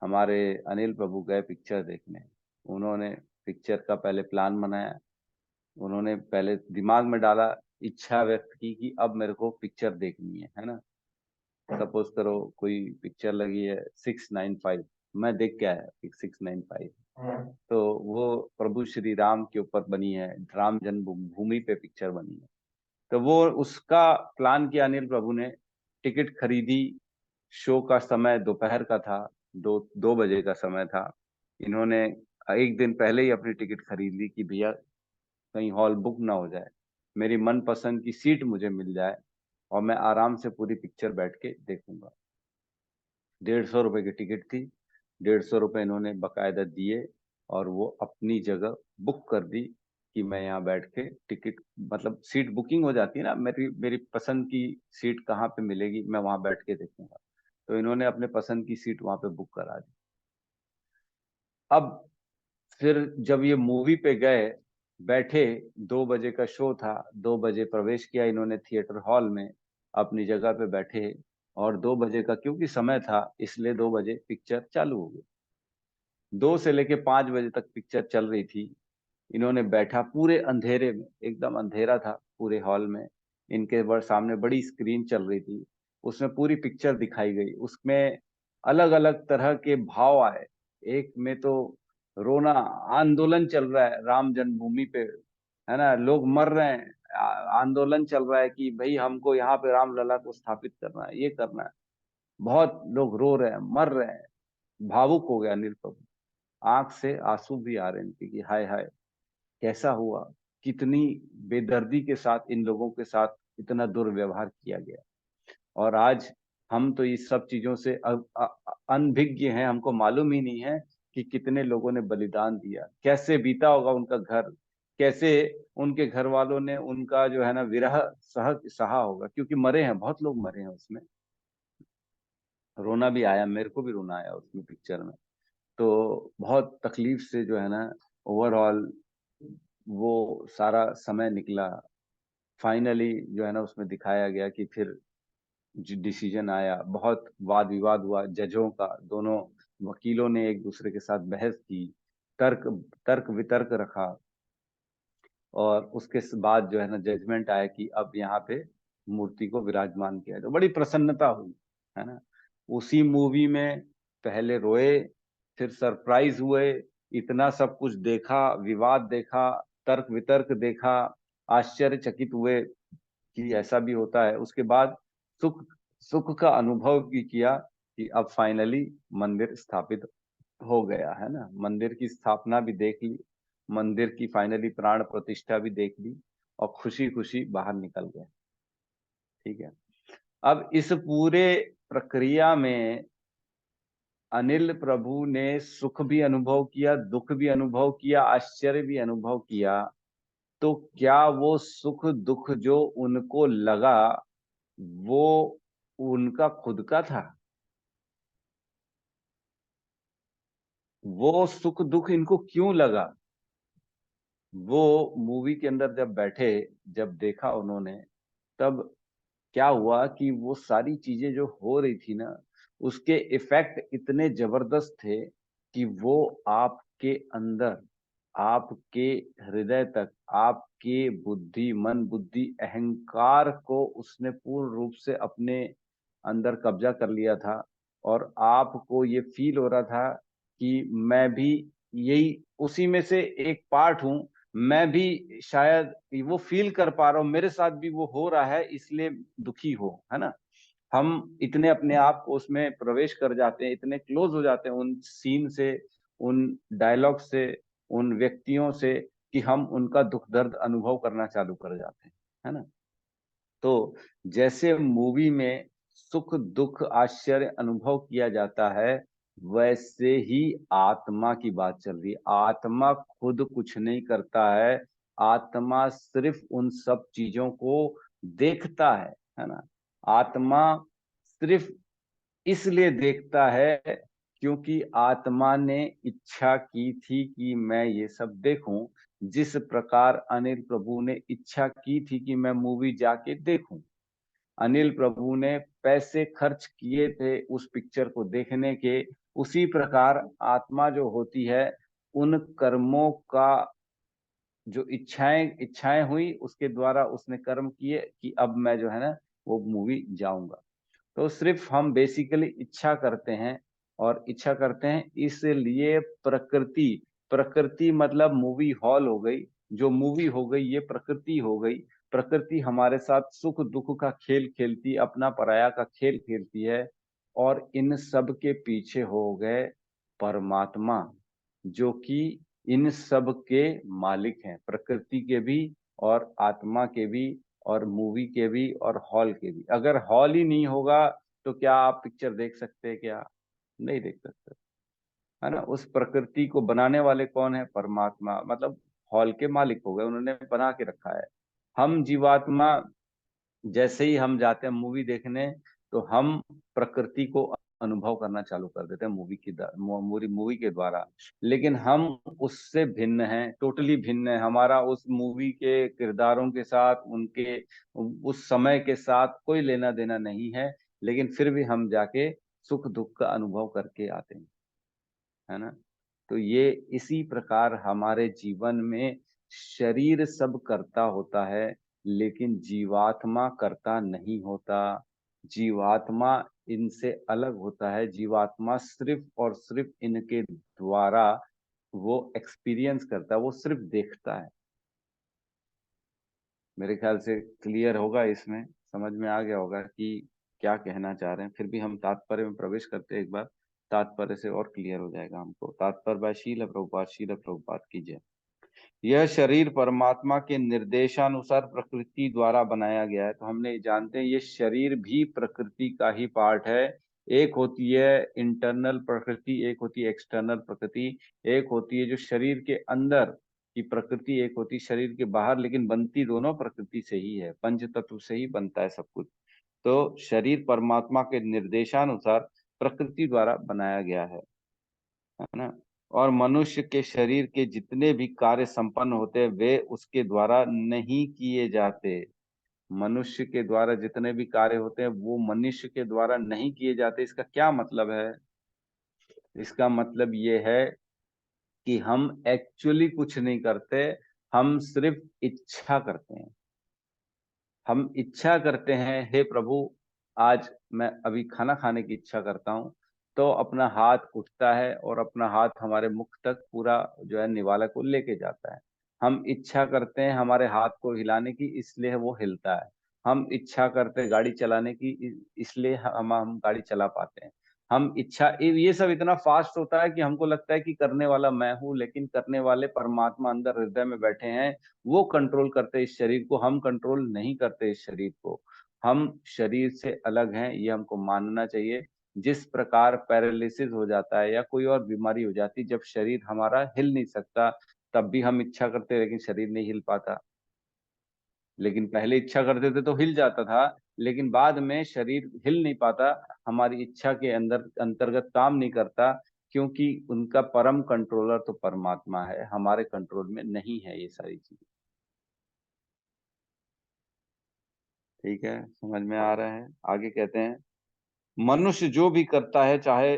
हमारे अनिल प्रभु गए पिक्चर देखने, उन्होंने पिक्चर का पहले प्लान बनाया, उन्होंने पहले दिमाग में डाला, इच्छा व्यक्त की कि अब मेरे को पिक्चर देखनी है ना। सपोज करो कोई पिक्चर लगी है 695, मैं देख के आया 695, तो वो प्रभु श्री राम के ऊपर बनी है, राम जन्मभूमि पे पिक्चर बनी है। तो वो उसका प्लान किया अनिल प्रभु ने, टिकट खरीदी, शो का समय दोपहर का था, 2 बजे का समय था। इन्होंने एक दिन पहले ही अपनी टिकट खरीद ली कि भैया कहीं हॉल बुक ना हो जाए, मेरी मनपसंद की सीट मुझे मिल जाए और मैं आराम से पूरी पिक्चर बैठ के देखूंगा। 150 रुपए की टिकट थी, 150 रुपए इन्होंने बकायदा दिए, और वो अपनी जगह बुक कर दी कि मैं यहाँ बैठ के टिकट, मतलब सीट बुकिंग हो जाती है ना, मेरी मेरी पसंद की सीट कहाँ पे मिलेगी, मैं वहां बैठ के देखूंगा। तो इन्होंने अपने पसंद की सीट वहां पे बुक करा दी। अब फिर जब ये मूवी पे गए, बैठे, 2 बजे का शो था, 2 बजे प्रवेश किया इन्होंने थिएटर हॉल में, अपनी जगह पे बैठे, और 2 बजे का क्योंकि समय था, इसलिए 2 बजे पिक्चर चालू हो गई। 2 से लेके 5 बजे तक पिक्चर चल रही थी। इन्होंने बैठा पूरे अंधेरे में, एकदम अंधेरा था पूरे हॉल में, इनके सामने बड़ी स्क्रीन चल रही थी, उसमें पूरी पिक्चर दिखाई गई, उसमें अलग अलग तरह के भाव आए। एक में तो रोना, आंदोलन चल रहा है राम जन्मभूमि पे, है ना, लोग मर रहे हैं, आंदोलन चल रहा है कि भाई हमको यहाँ पे रामलला को स्थापित करना है, ये करना है। बहुत लोग रो रहे हैं, मर रहे हैं। भावुक हो गया अनिल प्रभु, आंख से आंसू भी आ रहे थे कि हाय हाय, कैसा हुआ, कितनी बेदर्दी के साथ इन लोगों के साथ इतना दुर्व्यवहार किया गया। और आज हम तो इस सब चीजों से अनभिज्ञ हैं, हमको मालूम ही नहीं है कि कितने लोगों ने बलिदान दिया, कैसे बीता होगा उनका घर, कैसे उनके घर वालों ने उनका जो है ना विरह सहा होगा, क्योंकि मरे हैं, बहुत लोग मरे हैं उसमें। रोना भी आया, मेरे को भी रोना आया उसमें पिक्चर में। तो बहुत तकलीफ से जो है ना ओवरऑल वो सारा समय निकला। फाइनली जो है ना उसमें दिखाया गया कि फिर डिसीजन आया, बहुत वाद विवाद हुआ जजों का, दोनों वकीलों ने एक दूसरे के साथ बहस की, तर्क तर्क वितर्क रखा, और उसके बाद जो है ना जजमेंट आया कि अब यहाँ पे मूर्ति को विराजमान किया, तो बड़ी प्रसन्नता हुई, है ना। उसी मूवी में पहले रोए, फिर सरप्राइज हुए, इतना सब कुछ देखा, विवाद देखा, तर्क वितर्क देखा, आश्चर्यचकित हुए कि ऐसा भी होता है। उसके बाद सुख सुख का अनुभव भी किया कि अब फाइनली मंदिर स्थापित हो गया, है ना। मंदिर की स्थापना भी देख ली, मंदिर की फाइनली प्राण प्रतिष्ठा भी देख ली, और खुशी खुशी बाहर निकल गए। ठीक है। अब इस पूरे प्रक्रिया में अनिल प्रभु ने सुख भी अनुभव किया, दुख भी अनुभव किया, आश्चर्य भी अनुभव किया। तो क्या वो सुख दुख जो उनको लगा वो उनका खुद का था? वो सुख दुख इनको क्यों लगा? वो मूवी के अंदर जब बैठे, जब देखा उन्होंने, तब क्या हुआ कि वो सारी चीजें जो हो रही थी ना, उसके इफेक्ट इतने जबरदस्त थे कि वो आपके अंदर, आपके हृदय तक, आपके बुद्धि, मन बुद्धि अहंकार को उसने पूर्ण रूप से अपने अंदर कब्जा कर लिया था। और आपको ये फील हो रहा था कि मैं भी यही उसी में से एक पार्ट हूं, मैं भी शायद वो फील कर पा रहा हूँ, मेरे साथ भी वो हो रहा है, इसलिए दुखी हो, है ना। हम इतने अपने आप को उसमें प्रवेश कर जाते हैं, इतने क्लोज हो जाते हैं उन सीन से, उन डायलॉग से, उन व्यक्तियों से, कि हम उनका दुख दर्द अनुभव करना चालू कर जाते हैं, है ना। तो जैसे मूवी में सुख दुख आश्चर्य अनुभव किया जाता है, वैसे ही आत्मा की बात चल रही है। आत्मा खुद कुछ नहीं करता है, आत्मा सिर्फ उन सब चीजों को देखता है ना। आत्मा सिर्फ इसलिए देखता है क्योंकि आत्मा ने इच्छा की थी कि मैं ये सब देखूं, जिस प्रकार अनिल प्रभु ने इच्छा की थी कि मैं मूवी जाके देखूं। अनिल प्रभु ने पैसे खर्च किए थे उस पिक्चर को देखने के, उसी प्रकार आत्मा जो होती है, उन कर्मों का जो इच्छाएं इच्छाएं हुई, उसके द्वारा उसने कर्म किए कि अब मैं जो है ना वो मूवी जाऊंगा। तो सिर्फ हम बेसिकली इच्छा करते हैं, और इच्छा करते हैं इसलिए प्रकृति, प्रकृति मतलब मूवी हॉल हो गई, जो मूवी हो गई ये प्रकृति हो गई। प्रकृति हमारे साथ सुख दुख का खेल खेलती, अपना पराया का खेल खेलती है, और इन सब के पीछे हो गए परमात्मा, जो कि इन सब के मालिक हैं, प्रकृति के भी और आत्मा के भी और मूवी के भी और हॉल के भी। अगर हॉल ही नहीं होगा तो क्या आप पिक्चर देख सकते हैं? क्या नहीं देख सकते, है ना। उस प्रकृति को बनाने वाले कौन है? परमात्मा, मतलब हॉल के मालिक हो गए, उन्होंने बना के रखा है। हम जीवात्मा जैसे ही हम जाते हैं मूवी देखने, तो हम प्रकृति को अनुभव करना चालू कर देते हैं मूवी के द्वारा। लेकिन हम उससे भिन्न हैं, टोटली भिन्न है। हमारा उस मूवी के किरदारों के साथ, उनके उस समय के साथ कोई लेना देना नहीं है, लेकिन फिर भी हम जाके सुख दुख का अनुभव करके आते हैं, है ना। तो ये इसी प्रकार हमारे जीवन में शरीर सब करता होता है, लेकिन जीवात्मा करता नहीं होता। जीवात्मा इनसे अलग होता है, जीवात्मा सिर्फ और सिर्फ इनके द्वारा वो एक्सपीरियंस करता है, वो सिर्फ देखता है। मेरे ख्याल से क्लियर होगा, इसमें समझ में आ गया होगा कि क्या कहना चाह रहे हैं। फिर भी हम तात्पर्य में प्रवेश करते हैं एक बार, तात्पर्य से और क्लियर हो जाएगा हमको। तात्पर्य बाय शील प्रभुपाद की जय। यह शरीर परमात्मा के निर्देशानुसार प्रकृति द्वारा बनाया गया है। तो हमने जानते हैं ये शरीर भी प्रकृति का ही पार्ट है। एक होती है इंटरनल प्रकृति, एक होती है एक्सटर्नल प्रकृति। एक होती है जो शरीर के अंदर की प्रकृति, एक होती है शरीर के बाहर, लेकिन बनती दोनों प्रकृति से ही है, पंच तत्व से ही बनता है सब कुछ। तो शरीर परमात्मा के निर्देशानुसार प्रकृति द्वारा बनाया गया है ना। और मनुष्य के शरीर के जितने भी कार्य संपन्न होते हैं वे उसके द्वारा नहीं किए जाते। मनुष्य के द्वारा जितने भी कार्य होते हैं वो मनुष्य के द्वारा नहीं किए जाते। इसका क्या मतलब है? इसका मतलब ये है कि हम एक्चुअली कुछ नहीं करते, हम सिर्फ इच्छा करते हैं। हम इच्छा करते हैं, हे प्रभु आज मैं अभी खाना खाने की इच्छा करता हूँ, तो अपना हाथ उठता है और अपना हाथ हमारे मुख तक पूरा जो है निवाला को लेके जाता है। हम इच्छा करते हैं हमारे हाथ को हिलाने की, इसलिए वो हिलता है। हम इच्छा करते हैं गाड़ी चलाने की, इसलिए हम गाड़ी चला पाते हैं। हम इच्छा, ये सब इतना फास्ट होता है कि हमको लगता है कि करने वाला मैं हूँ, लेकिन करने वाले परमात्मा अंदर हृदय में बैठे हैं। वो कंट्रोल करते इस शरीर को, हम कंट्रोल नहीं करते इस शरीर को। हम शरीर से अलग हैं, ये हमको मानना चाहिए। जिस प्रकार पैरालिसिस हो जाता है या कोई और बीमारी हो जाती है, जब शरीर हमारा हिल नहीं सकता, तब भी हम इच्छा करते लेकिन शरीर नहीं हिल पाता। लेकिन पहले इच्छा करते थे तो हिल जाता था, लेकिन बाद में शरीर हिल नहीं पाता, हमारी इच्छा के अंदर अंतर्गत काम नहीं करता, क्योंकि उनका परम कंट्रोलर तो परमात्मा है, हमारे कंट्रोल में नहीं है ये सारी चीजें। ठीक है, समझ में आ रहा है? आगे कहते हैं, मनुष्य जो भी करता है, चाहे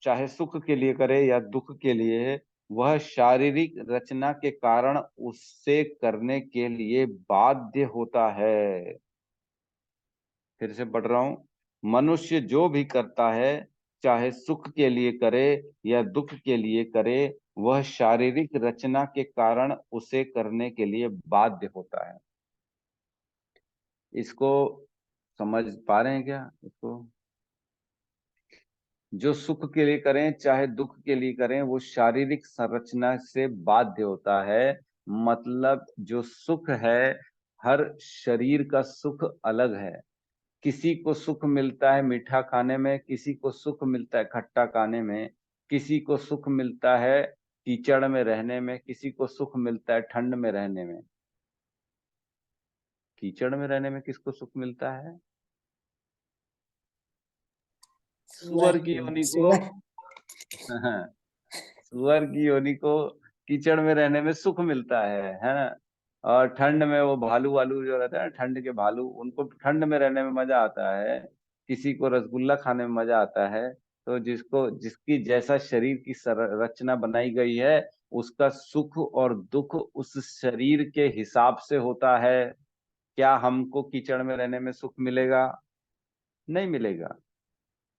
चाहे सुख के लिए करे या दुख के लिए, वह शारीरिक रचना के कारण उससे करने के लिए बाध्य होता है। फिर से पढ़ रहा हूं, मनुष्य जो भी करता है, चाहे सुख के लिए करे या दुख के लिए करे, वह शारीरिक रचना के कारण उसे करने के लिए बाध्य होता है। इसको समझ पा रहे हैं क्या? इसको जो सुख के लिए करें चाहे दुख के लिए करें, वो शारीरिक संरचना से बाध्य होता है। मतलब जो सुख है, हर शरीर का सुख अलग है। किसी को सुख मिलता है मीठा खाने में, किसी को सुख मिलता है खट्टा खाने में, किसी को सुख मिलता है कीचड़ में रहने में, किसी को सुख मिलता है ठंड में रहने में। कीचड़ में रहने में किसको सुख मिलता है? सुअर की योनि को। सुअर। सुअर की योनि को कीचड़ में रहने में सुख मिलता है ना। और ठंड में वो भालू वालू जो रहता है ना, ठंड के भालू, उनको ठंड में रहने में मजा आता है। किसी को रसगुल्ला खाने में मजा आता है। तो जिसको जिसकी जैसा शरीर की रचना बनाई गई है, उसका सुख और दुख उस शरीर के हिसाब से होता है। क्या हमको कीचड़ में रहने में सुख मिलेगा? नहीं मिलेगा,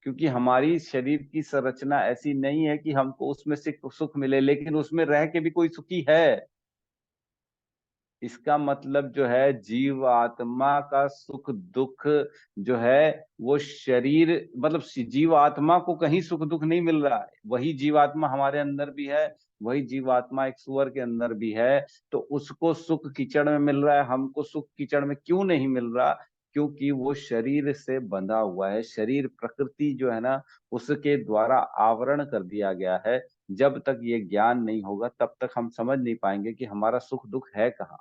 क्योंकि हमारी शरीर की संरचना ऐसी नहीं है कि हमको उसमें से सुख मिले, लेकिन उसमें रह के भी कोई सुखी है। इसका मतलब जो है जीव आत्मा का सुख दुख जो है, वो शरीर, मतलब जीव आत्मा को कहीं सुख दुख नहीं मिल रहा है। वही जीवात्मा हमारे अंदर भी है, वही जीवात्मा एक सुअर के अंदर भी है। तो उसको सुख कीचड़ में मिल रहा है, हमको सुख कीचड़ में क्यों नहीं मिल रहा? क्योंकि वो शरीर से बंधा हुआ है। शरीर प्रकृति जो है ना, उसके द्वारा आवरण कर दिया गया है। जब तक ये ज्ञान नहीं होगा तब तक हम समझ नहीं पाएंगे कि हमारा सुख दुख है कहाँ।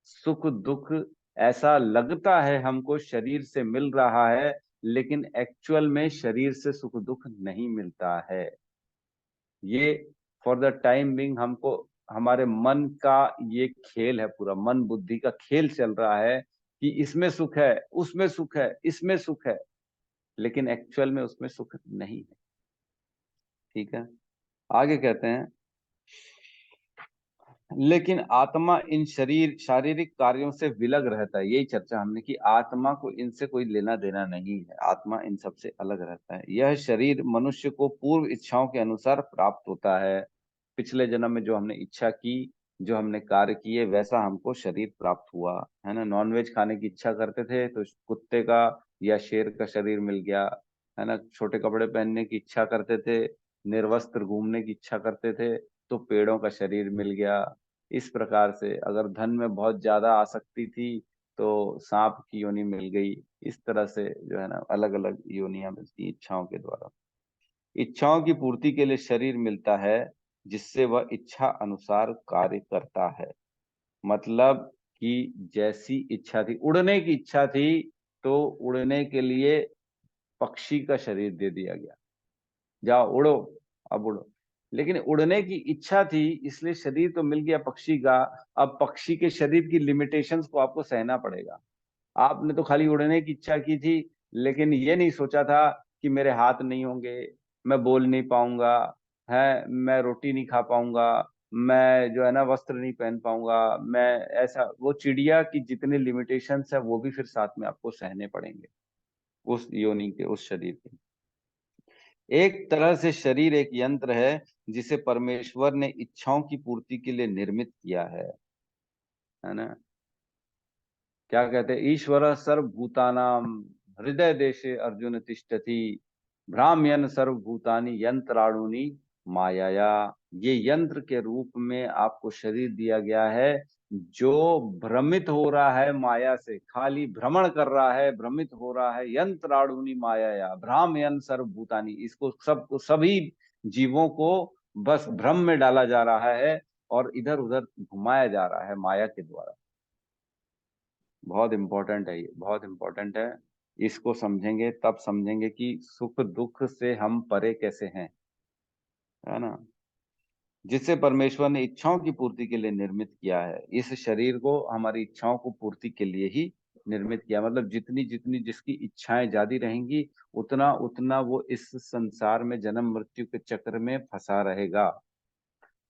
सुख दुख ऐसा लगता है हमको शरीर से मिल रहा है, लेकिन एक्चुअल में शरीर से सुख दुख नहीं मिलता है। ये फॉर द टाइम बिंग हमको, हमारे मन का ये खेल है, पूरा मन बुद्धि का खेल चल रहा है कि इसमें सुख है, उसमें सुख है, इसमें सुख है, लेकिन एक्चुअल में उसमें सुख नहीं है। ठीक है, आगे कहते हैं, लेकिन आत्मा इन शरीर शारीरिक कार्यों से विलग रहता है। यही चर्चा हमने की, आत्मा को इनसे कोई लेना देना नहीं है, आत्मा इन सब से अलग रहता है। यह शरीर मनुष्य को पूर्व इच्छाओं के अनुसार प्राप्त होता है। पिछले जन्म में जो हमने इच्छा की, जो हमने कार्य किए, वैसा हमको शरीर प्राप्त हुआ है ना। नॉनवेज खाने की इच्छा करते थे तो कुत्ते का या शेर का शरीर मिल गया, है ना। छोटे कपड़े पहनने की इच्छा करते थे, निर्वस्त्र घूमने की इच्छा करते थे, तो पेड़ों का शरीर मिल गया। इस प्रकार से अगर धन में बहुत ज्यादा आसक्ति थी तो सांप की योनि मिल गई। इस तरह से जो है ना अलग अलग योनियां मिलती इच्छाओं के द्वारा। इच्छाओं की पूर्ति के लिए शरीर मिलता है जिससे वह इच्छा अनुसार कार्य करता है। मतलब कि जैसी इच्छा थी, उड़ने की इच्छा थी तो उड़ने के लिए पक्षी का शरीर दे दिया गया, जाओ उड़ो, अब उड़ो। लेकिन उड़ने की इच्छा थी इसलिए शरीर तो मिल गया पक्षी का। अब पक्षी के शरीर की लिमिटेशंस को आपको सहना पड़ेगा। आपने तो खाली उड़ने की इच्छा की थी, लेकिन ये नहीं सोचा था कि मेरे हाथ नहीं होंगे, मैं बोल नहीं पाऊंगा, है मैं रोटी नहीं खा पाऊंगा, मैं जो है ना वस्त्र नहीं पहन पाऊंगा, मैं ऐसा। वो चिड़िया की जितने लिमिटेशंस है वो भी फिर साथ में आपको सहने पड़ेंगे उस योनि के, उस शरीर के। एक तरह से शरीर एक यंत्र है जिसे परमेश्वर ने इच्छाओं की पूर्ति के लिए निर्मित किया है ना। क्या कहते हैं, ईश्वर सर्वभूतानाम हृदय देशे अर्जुन तिष्ठति भ्राम्यन सर्वभूतानि यंत्राणुनि मायाया। ये यंत्र के रूप में आपको शरीर दिया गया है जो भ्रमित हो रहा है माया से, खाली भ्रमण कर रहा है, भ्रमित हो रहा है। यंत्राणुनि मायाया भ्राम्यन सर्वभूतानि, इसको सबको, सभी जीवों को बस भ्रम में डाला जा रहा है और इधर उधर घुमाया जा रहा है माया के द्वारा। बहुत इंपॉर्टेंट है, ये बहुत इंपॉर्टेंट है। इसको समझेंगे तब समझेंगे कि सुख दुख से हम परे कैसे हैं, है ना। जिससे परमेश्वर ने इच्छाओं की पूर्ति के लिए निर्मित किया है। इस शरीर को हमारी इच्छाओं को पूर्ति के लिए ही निर्मित किया। मतलब जितनी जितनी जिसकी इच्छाएं ज्यादा रहेंगी उतना उतना वो इस संसार में जन्म मृत्यु के चक्र में फंसा रहेगा।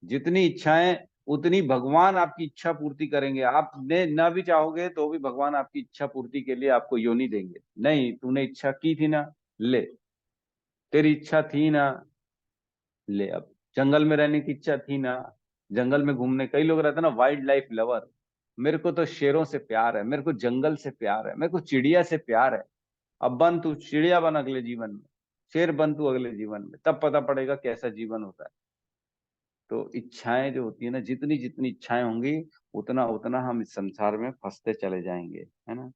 जितनी इच्छाएं उतनी भगवान आपकी इच्छा पूर्ति करेंगे। आप ने ना भी चाहोगे तो भी भगवान आपकी इच्छा पूर्ति के लिए आपको योनि देंगे। नहीं, तूने इच्छा की थी ना, ले। तेरी इच्छा थी ना, ले। अब जंगल में रहने की इच्छा थी ना, जंगल में घूमने, कई लोग रहते हैं ना वाइल्ड लाइफ लवर, मेरे को तो शेरों से प्यार है, मेरे को जंगल से प्यार है, मेरे को चिड़िया से प्यार है। अब बन तू चिड़िया, बन अगले जीवन में, शेर बन तू अगले जीवन में, तब पता पड़ेगा कैसा जीवन होता है। तो इच्छाएं जो होती है ना, जितनी जितनी इच्छाएं होंगी उतना उतना हम इस संसार में फंसते चले जाएंगे, है ना।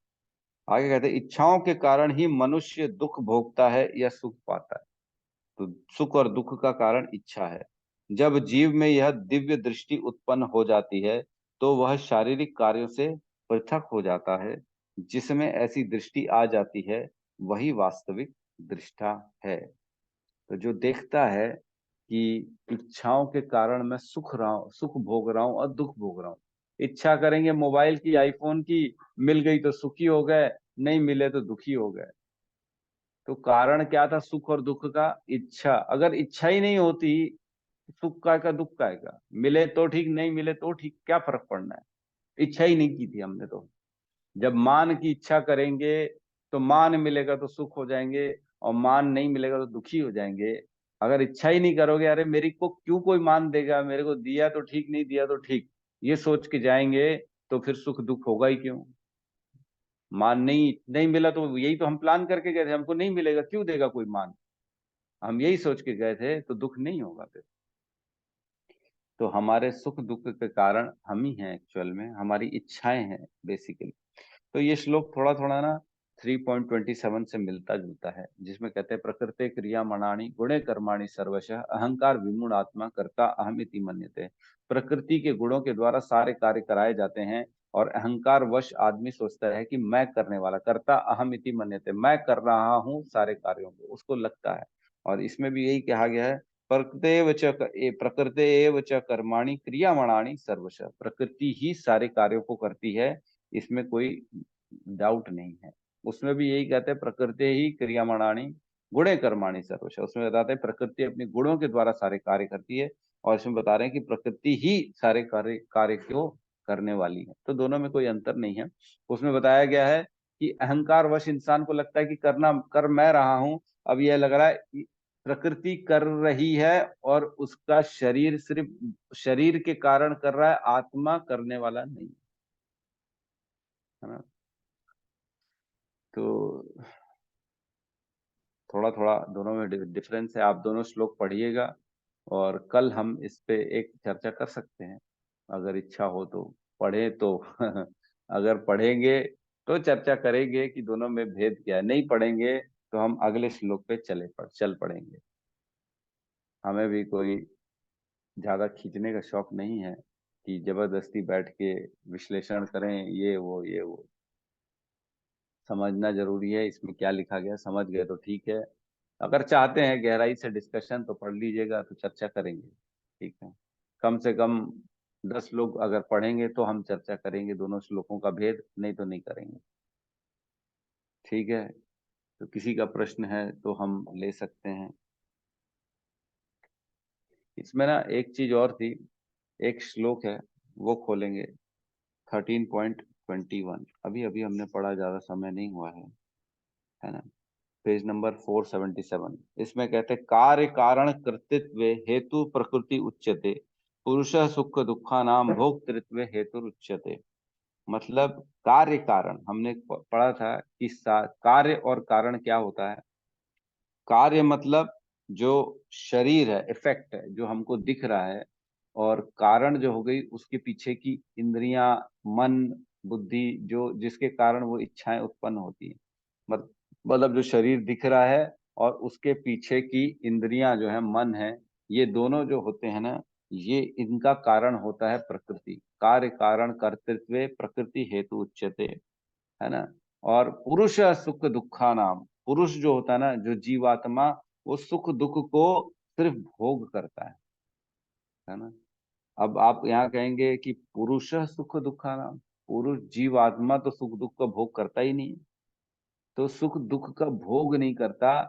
आगे कहते हैं इच्छाओं के कारण ही मनुष्य दुख भोगता है या सुख पाता है। तो सुख और दुख का कारण इच्छा है। जब जीव में यह दिव्य दृष्टि उत्पन्न हो जाती है तो वह शारीरिक कार्यों से पृथक हो जाता है। जिसमें ऐसी दृष्टि आ जाती है वही वास्तविक दृष्टा है। तो जो देखता है कि इच्छाओं के कारण मैं सुख भोग रहा हूं और दुख भोग रहा हूं। इच्छा करेंगे मोबाइल की, आईफोन की, मिल गई तो सुखी हो गए, नहीं मिले तो दुखी हो गए। तो कारण क्या था सुख और दुख का? इच्छा। अगर इच्छा ही नहीं होती, सुख का दुख का मिले तो ठीक, नहीं मिले तो ठीक, क्या फर्क पड़ना है। इच्छा ही नहीं की थी हमने तो। जब मान की इच्छा करेंगे तो मान मिलेगा तो सुख हो जाएंगे, और मान नहीं मिलेगा तो दुखी हो जाएंगे। अगर इच्छा ही नहीं करोगे, अरे मेरे को क्यों कोई मान देगा, मेरे को दिया तो ठीक, नहीं दिया तो ठीक, ये सोच के जाएंगे, तो फिर सुख दुख होगा ही क्यों। मान नहीं नहीं मिला तो यही तो हम प्लान करके गए थे, हमको नहीं मिलेगा, क्यों देगा कोई मान, हम यही सोच के गए थे, तो दुख नहीं होगा फिर। तो हमारे सुख दुख के कारण हम ही हैं, एक्चुअल में हमारी इच्छाएं हैं बेसिकली। तो ये श्लोक थोड़ा थोड़ा ना 3.27 से मिलता जुलता है, जिसमें कहते हैं प्रकृते क्रिया मणानि गुणे कर्माणि सर्वशः अहंकार विमूढ़ आत्मा कर्ता अहमिति मन्यते। प्रकृति के गुणों के द्वारा सारे कार्य कराए जाते हैं और अहंकार वश आदमी सोचता है कि मैं करने वाला, कर्ता अहमिति मन्यते, मैं कर रहा हूँ सारे कार्यों को, उसको लगता है। और इसमें भी यही कहा गया है प्रकृते एव च कर्माणि क्रियामणानि सर्वशः। प्रकृति ही सारे कार्यों को करती है, इसमें कोई डाउट नहीं है। उसमें भी यही कहते हैं प्रकृति ही क्रियामणानि गुणे कर्माणि सर्वशः। उसमें बताते हैं प्रकृति अपने गुणों के द्वारा सारे कार्य करती है, और इसमें बता रहे हैं कि प्रकृति ही सारे कार्य कार्य को करने वाली है। तो दोनों में कोई अंतर नहीं है। उसमें बताया गया है कि अहंकार वश इंसान को लगता है कि करना कर मैं रहा हूं। अब यह लग रहा है कि प्रकृति कर रही है और उसका शरीर सिर्फ शरीर के कारण कर रहा है, आत्मा करने वाला नहीं, है ना। तो थोड़ा थोड़ा दोनों में डिफरेंस है, आप दोनों श्लोक पढ़िएगा और कल हम इस पे एक चर्चा कर सकते हैं, अगर इच्छा हो तो। पढ़े तो अगर पढ़ेंगे तो चर्चा करेंगे कि दोनों में भेद क्या है, नहीं पढ़ेंगे तो हम अगले श्लोक पे चल पड़ेंगे। हमें भी कोई ज्यादा खींचने का शौक नहीं है कि जबरदस्ती बैठ के विश्लेषण करें, ये वो समझना जरूरी है इसमें क्या लिखा गया। समझ गए तो ठीक है, अगर चाहते हैं गहराई से डिस्कशन तो पढ़ लीजिएगा, तो चर्चा करेंगे। ठीक है, कम से कम 10 लोग अगर पढ़ेंगे तो हम चर्चा करेंगे दोनों श्लोकों का भेद, नहीं तो नहीं करेंगे। ठीक है, तो किसी का प्रश्न है तो हम ले सकते हैं। इसमें ना एक चीज और थी, एक श्लोक है वो खोलेंगे, 13.21। अभी अभी हमने पढ़ा, ज्यादा समय नहीं हुआ है ना। Page number 477। इसमें कहते हैं कार्य कारण कर्तृत्व हेतु प्रकृति उच्यते, पुरुष सुख दुखा नाम भोक्तृत्व हेतु उच्यते। मतलब कार्य कारण हमने पढ़ा था कि कार्य और कारण क्या होता है। कार्य मतलब जो शरीर है, इफेक्ट है जो हमको दिख रहा है, और कारण जो हो गई उसके पीछे की इंद्रियां, मन, बुद्धि, जो जिसके कारण वो इच्छाएं उत्पन्न होती है। मतलब जो शरीर दिख रहा है और उसके पीछे की इंद्रियां जो है, मन है, ये दोनों जो होते हैं ना, ये इनका कारण होता है प्रकृति। कार्य कारण कर्तृत्व प्रकृति हेतु उच्यते, है ना। और पुरुष सुख दुखा नाम, पुरुष जो होता है ना, जो जीवात्मा, वो सुख दुख को सिर्फ भोग करता है ना। अब आप यहाँ कहेंगे कि पुरुष सुख दुखा नाम, पुरुष जीवात्मा तो सुख दुख का भोग करता ही नहीं है, तो सुख दुख का भोग नहीं करता,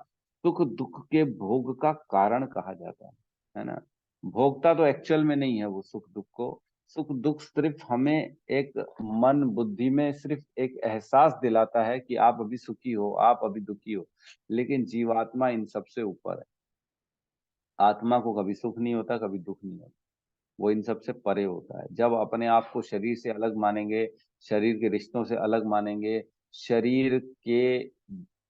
सुख दुख के भोग का कारण कहा जाता है ना। भोगता तो एक्चुअल में नहीं है वो सुख दुख को। सुख दुख सिर्फ हमें एक मन बुद्धि में सिर्फ एक एहसास दिलाता है कि आप अभी सुखी हो, आप अभी दुखी हो, लेकिन जीवात्मा इन सबसे ऊपर है। आत्मा को कभी सुख नहीं होता, कभी दुख नहीं होता, वो इन सबसे परे होता है। जब अपने आप को शरीर से अलग मानेंगे, शरीर के रिश्तों से अलग मानेंगे, शरीर के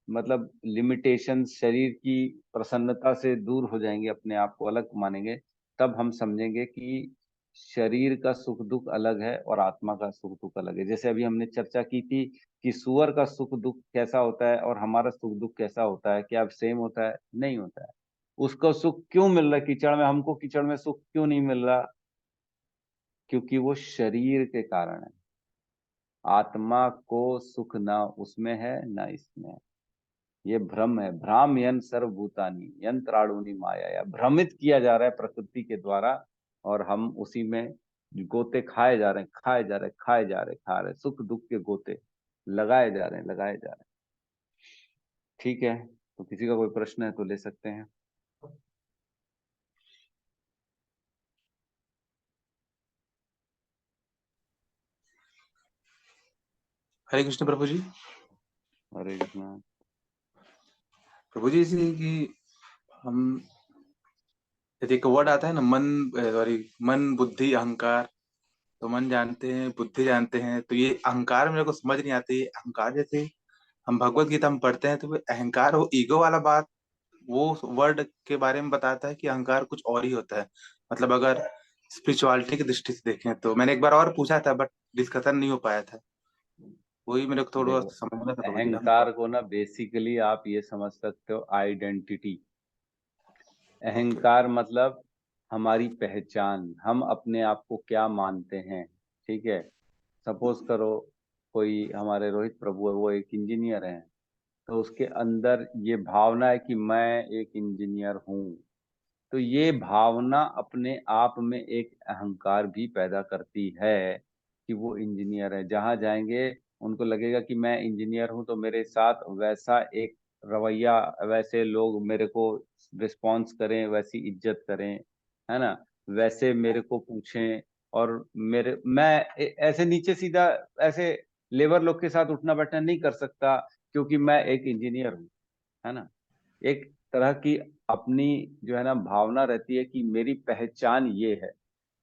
मतलब लिमिटेशन, शरीर की प्रसन्नता से दूर हो जाएंगे, अपने आप को अलग मानेंगे, तब हम समझेंगे कि शरीर का सुख दुख अलग है और आत्मा का सुख दुख अलग है। जैसे अभी हमने चर्चा की थी कि सुअर का सुख दुख कैसा होता है और हमारा सुख दुख कैसा होता है, क्या सेम होता है? नहीं होता है। उसको सुख क्यों मिल रहा है कीचड़ में, हमको कीचड़ में सुख क्यों नहीं मिल रहा? क्योंकि वो शरीर के कारण है। आत्मा को सुख ना उसमें है ना इसमें है। ये भ्रम है, भ्रामयन सर्वभूतानि यंत्राणुनि माया, या भ्रमित किया जा रहा है प्रकृति के द्वारा, और हम उसी में गोते खाए जा रहे हैं, खाए जा रहे हैं, खाए जा रहे हैं, खा रहे हैं, सुख दुख के गोते लगाए जा रहे हैं, लगाए जा रहे हैं। ठीक है, तो किसी का कोई प्रश्न है तो ले सकते हैं। हरे कृष्ण प्रभु जी। हरे कृष्णा। प्रभु जी, इसलिए कि हम, यदि एक वर्ड आता है ना, मन, सॉरी, मन बुद्धि अहंकार, तो मन जानते हैं, बुद्धि जानते हैं, तो ये अहंकार मेरे को समझ नहीं आती। अहंकार जैसे हम भगवत गीता में पढ़ते हैं तो वो अहंकार, वो ईगो वाला बात, वो वर्ड के बारे में बताता है कि अहंकार कुछ और ही होता है। मतलब अगर स्पिरिचुअलिटी की दृष्टि से देखें तो मैंने एक बार और पूछा था बट डिस्कशन नहीं हो पाया था, वही मेरे को थोड़ा देखो, समझना था प्रभु जी, अहंकार को ना बेसिकली आप ये समझ सकते हो आइडेंटिटी। अहंकार मतलब हमारी पहचान, हम अपने आप को क्या मानते हैं। ठीक है, सपोज करो कोई हमारे रोहित प्रभु है, वो एक इंजीनियर है, तो उसके अंदर ये भावना है कि मैं एक इंजीनियर हूँ। तो ये भावना अपने आप में एक अहंकार भी पैदा करती है कि वो इंजीनियर है। जहां जाएंगे उनको लगेगा कि मैं इंजीनियर हूं, तो मेरे साथ वैसा एक रवैया, वैसे लोग मेरे को रिस्पॉन्स करें, वैसी इज्जत करें, है ना, वैसे मेरे को पूछें। और ऐसे नीचे सीधा ऐसे लेबर लोग के साथ उठना बैठना नहीं कर सकता, क्योंकि मैं एक इंजीनियर हूँ, है ना। एक तरह की अपनी जो है ना भावना रहती है कि मेरी पहचान ये है।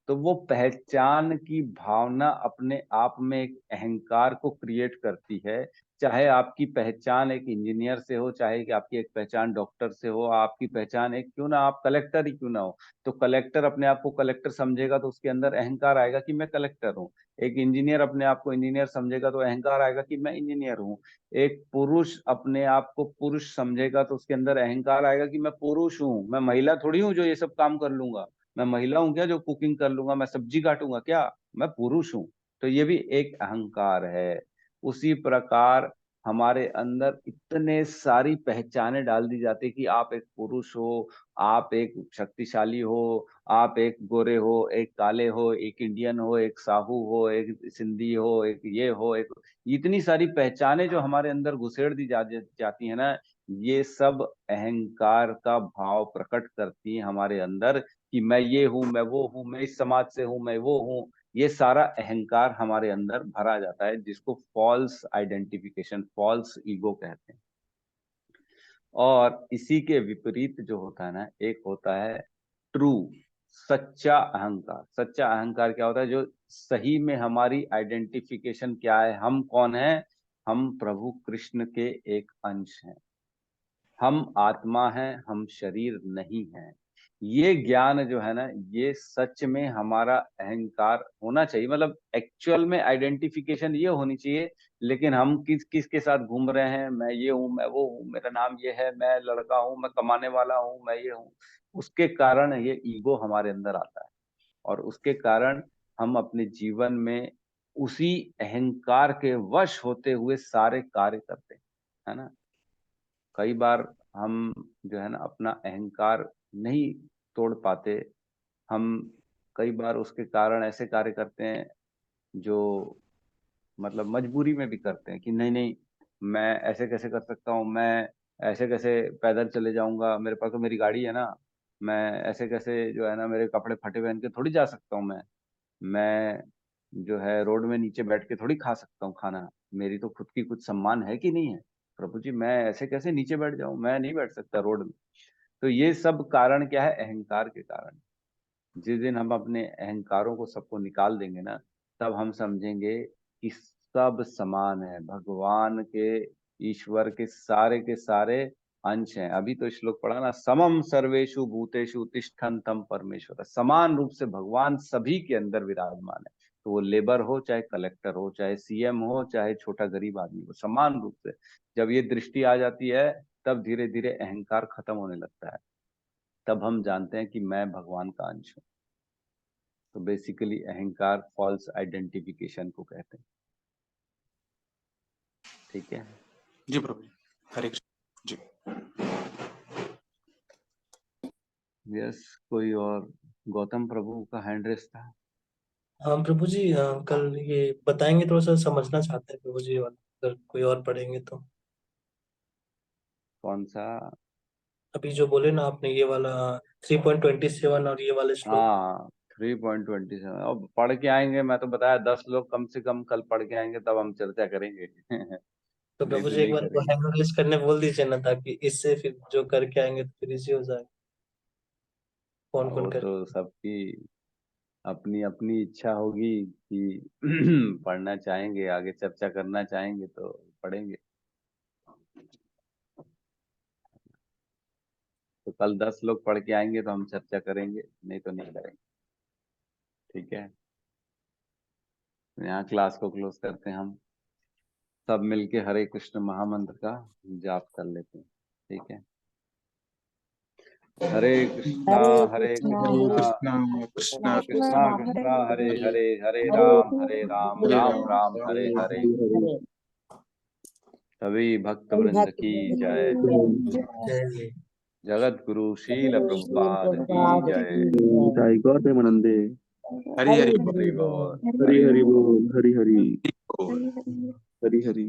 तो वो पहचान की भावना अपने आप में एक अहंकार को क्रिएट करती है, चाहे आपकी पहचान एक इंजीनियर से हो, चाहे कि आपकी एक पहचान डॉक्टर से हो, आपकी पहचान एक क्यों ना आप कलेक्टर ही क्यों ना हो, तो कलेक्टर अपने आप को कलेक्टर समझेगा तो उसके अंदर अहंकार आएगा कि मैं कलेक्टर हूँ। एक इंजीनियर अपने आप को इंजीनियर समझेगा तो अहंकार आएगा कि मैं इंजीनियर हूँ। एक पुरुष अपने आप को पुरुष समझेगा तो उसके अंदर अहंकार आएगा कि मैं पुरुष हूँ, मैं महिला थोड़ी हूँ जो ये सब काम कर लूंगा, मैं महिला हूँ क्या जो कुकिंग कर लूंगा, मैं सब्जी काटूंगा क्या, मैं पुरुष हूँ। तो ये भी एक अहंकार है। उसी प्रकार हमारे अंदर इतने सारी पहचानें डाल दी जाती कि आप एक पुरुष हो, आप एक शक्तिशाली हो, आप एक गोरे हो, एक काले हो, एक इंडियन हो, एक साहू हो, एक सिंधी हो, एक ये हो, एक इतनी सारी पहचानें जो हमारे अंदर घुसेड़ दी जाती है ना, ये सब अहंकार का भाव प्रकट करती है हमारे अंदर कि मैं ये हूँ, मैं वो हूँ, मैं इस समाज से हूँ, मैं वो हूँ। ये सारा अहंकार हमारे अंदर भरा जाता है, जिसको फॉल्स आइडेंटिफिकेशन, फॉल्स ईगो कहते हैं। और इसी के विपरीत जो होता है ना, एक होता है ट्रू, सच्चा अहंकार। सच्चा अहंकार क्या होता है? जो सही में हमारी आइडेंटिफिकेशन क्या है, हम कौन है, हम प्रभु कृष्ण के एक अंश हैं, हम आत्मा हैं, हम शरीर नहीं हैं। ये ज्ञान जो है ना, ये सच में हमारा अहंकार होना चाहिए, मतलब एक्चुअल में आइडेंटिफिकेशन ये होनी चाहिए। लेकिन हम किस के साथ घूम रहे हैं, मैं ये हूँ, मैं वो हूँ, मेरा नाम ये है, मैं लड़का हूँ, मैं कमाने वाला हूँ, मैं ये हूँ, उसके कारण ये ईगो हमारे अंदर आता है। और उसके कारण हम अपने जीवन में उसी अहंकार के वश होते हुए सारे कार्य करते हैं, है ना। कई बार हम जो है ना अपना अहंकार नहीं तोड़ पाते, हम कई बार उसके कारण ऐसे कार्य करते हैं जो मतलब मजबूरी में भी करते हैं कि नहीं नहीं, मैं ऐसे कैसे कर सकता हूँ, मैं ऐसे कैसे पैदल चले जाऊंगा, मेरे पास तो मेरी गाड़ी है ना, मैं ऐसे कैसे जो है ना मेरे कपड़े फटे पहन के थोड़ी जा सकता हूँ, मैं जो है रोड में नीचे बैठ के थोड़ी खा सकता हूँ खाना, मेरी तो खुद की कुछ सम्मान है कि नहीं है, प्रभु जी मैं ऐसे कैसे नीचे बैठ जाऊं, मैं नहीं बैठ सकता रोड में। तो ये सब कारण क्या है? अहंकार के कारण। जिस दिन हम अपने अहंकारों को सबको निकाल देंगे ना, तब हम समझेंगे कि सब समान है, भगवान के, ईश्वर के सारे अंश हैं। अभी तो श्लोक पढ़ा ना, समम सर्वेषु भूतेषु तिष्ठन्तम परमेश्वर, समान रूप से भगवान सभी के अंदर विराजमान है। तो वो लेबर हो, चाहे कलेक्टर हो, चाहे सीएम हो, चाहे छोटा गरीब आदमी हो, समान रूप से जब ये दृष्टि आ जाती है, तब धीरे धीरे अहंकार खत्म होने लगता है। तब हम जानते हैं कि मैं भगवान का अंश हूँ। तो बेसिकली अहंकार फॉल्स आइडेंटिफिकेशन को कहते हैं। ठीक है जी प्रभु जी, हरे कृष्ण जी। यस, कोई और? गौतम प्रभु का हैंड रेस था। हाँ प्रभु जी, कल ये बताएंगे, थोड़ा सा समझना चाहते हैं प्रभु जी वाला, अगर कोई और पढ़ेंगे तो। कौन सा? अभी जो बोले ना आपने, ये वाला 3.27 और ये वाले श्लोक। हाँ, 3.27। अब पढ़ के आएंगे, मैं तो बताया 10 लोग कम से कम कल पढ़ के आएंगे, तब हम चर्चा करेंगे। तो नहीं प्रभु तो जी एक नहीं बार वो करेंगे। हैंड रेस करने बोल दीजिए ना, ताकि इससे फिर जो करके आएंगे तो फिर इजी हो जाए, कौन कौन वो कर। तो सबकी अपनी अपनी इच्छा होगी कि पढ़ना चाहेंगे, आगे चर्चा करना चाहेंगे तो पढ़ेंगे। तो कल 10 लोग पढ़ के आएंगे तो हम चर्चा करेंगे, नहीं तो नहीं करेंगे। ठीक है, यहाँ क्लास को क्लोज करते हैं। हम सब मिलके हरे कृष्ण महामंत्र का जाप कर लेते हैं। ठीक है, हरे कृष्णा हरे हरे कृष्णा हरे कृष्णा कृष्णा कृष्णा कृष्णा कृष्णा कृष्णा कृष्णा हरे हरे हरे, हरे हरे हरे राम हरे राम राम राम राम हरे राम हरे। हरे सभी भक्त हरि वृंद भक्त की जय। जय। जगत गुरु शील श्रील प्रभुपाद की प्रभुपाद जय। की जय। जय गौतम आनंदे। हरि हरि हरि हरि हरि बोल। बोल। हरि हरि बोल, हरि हरि बोल। हरि हरि।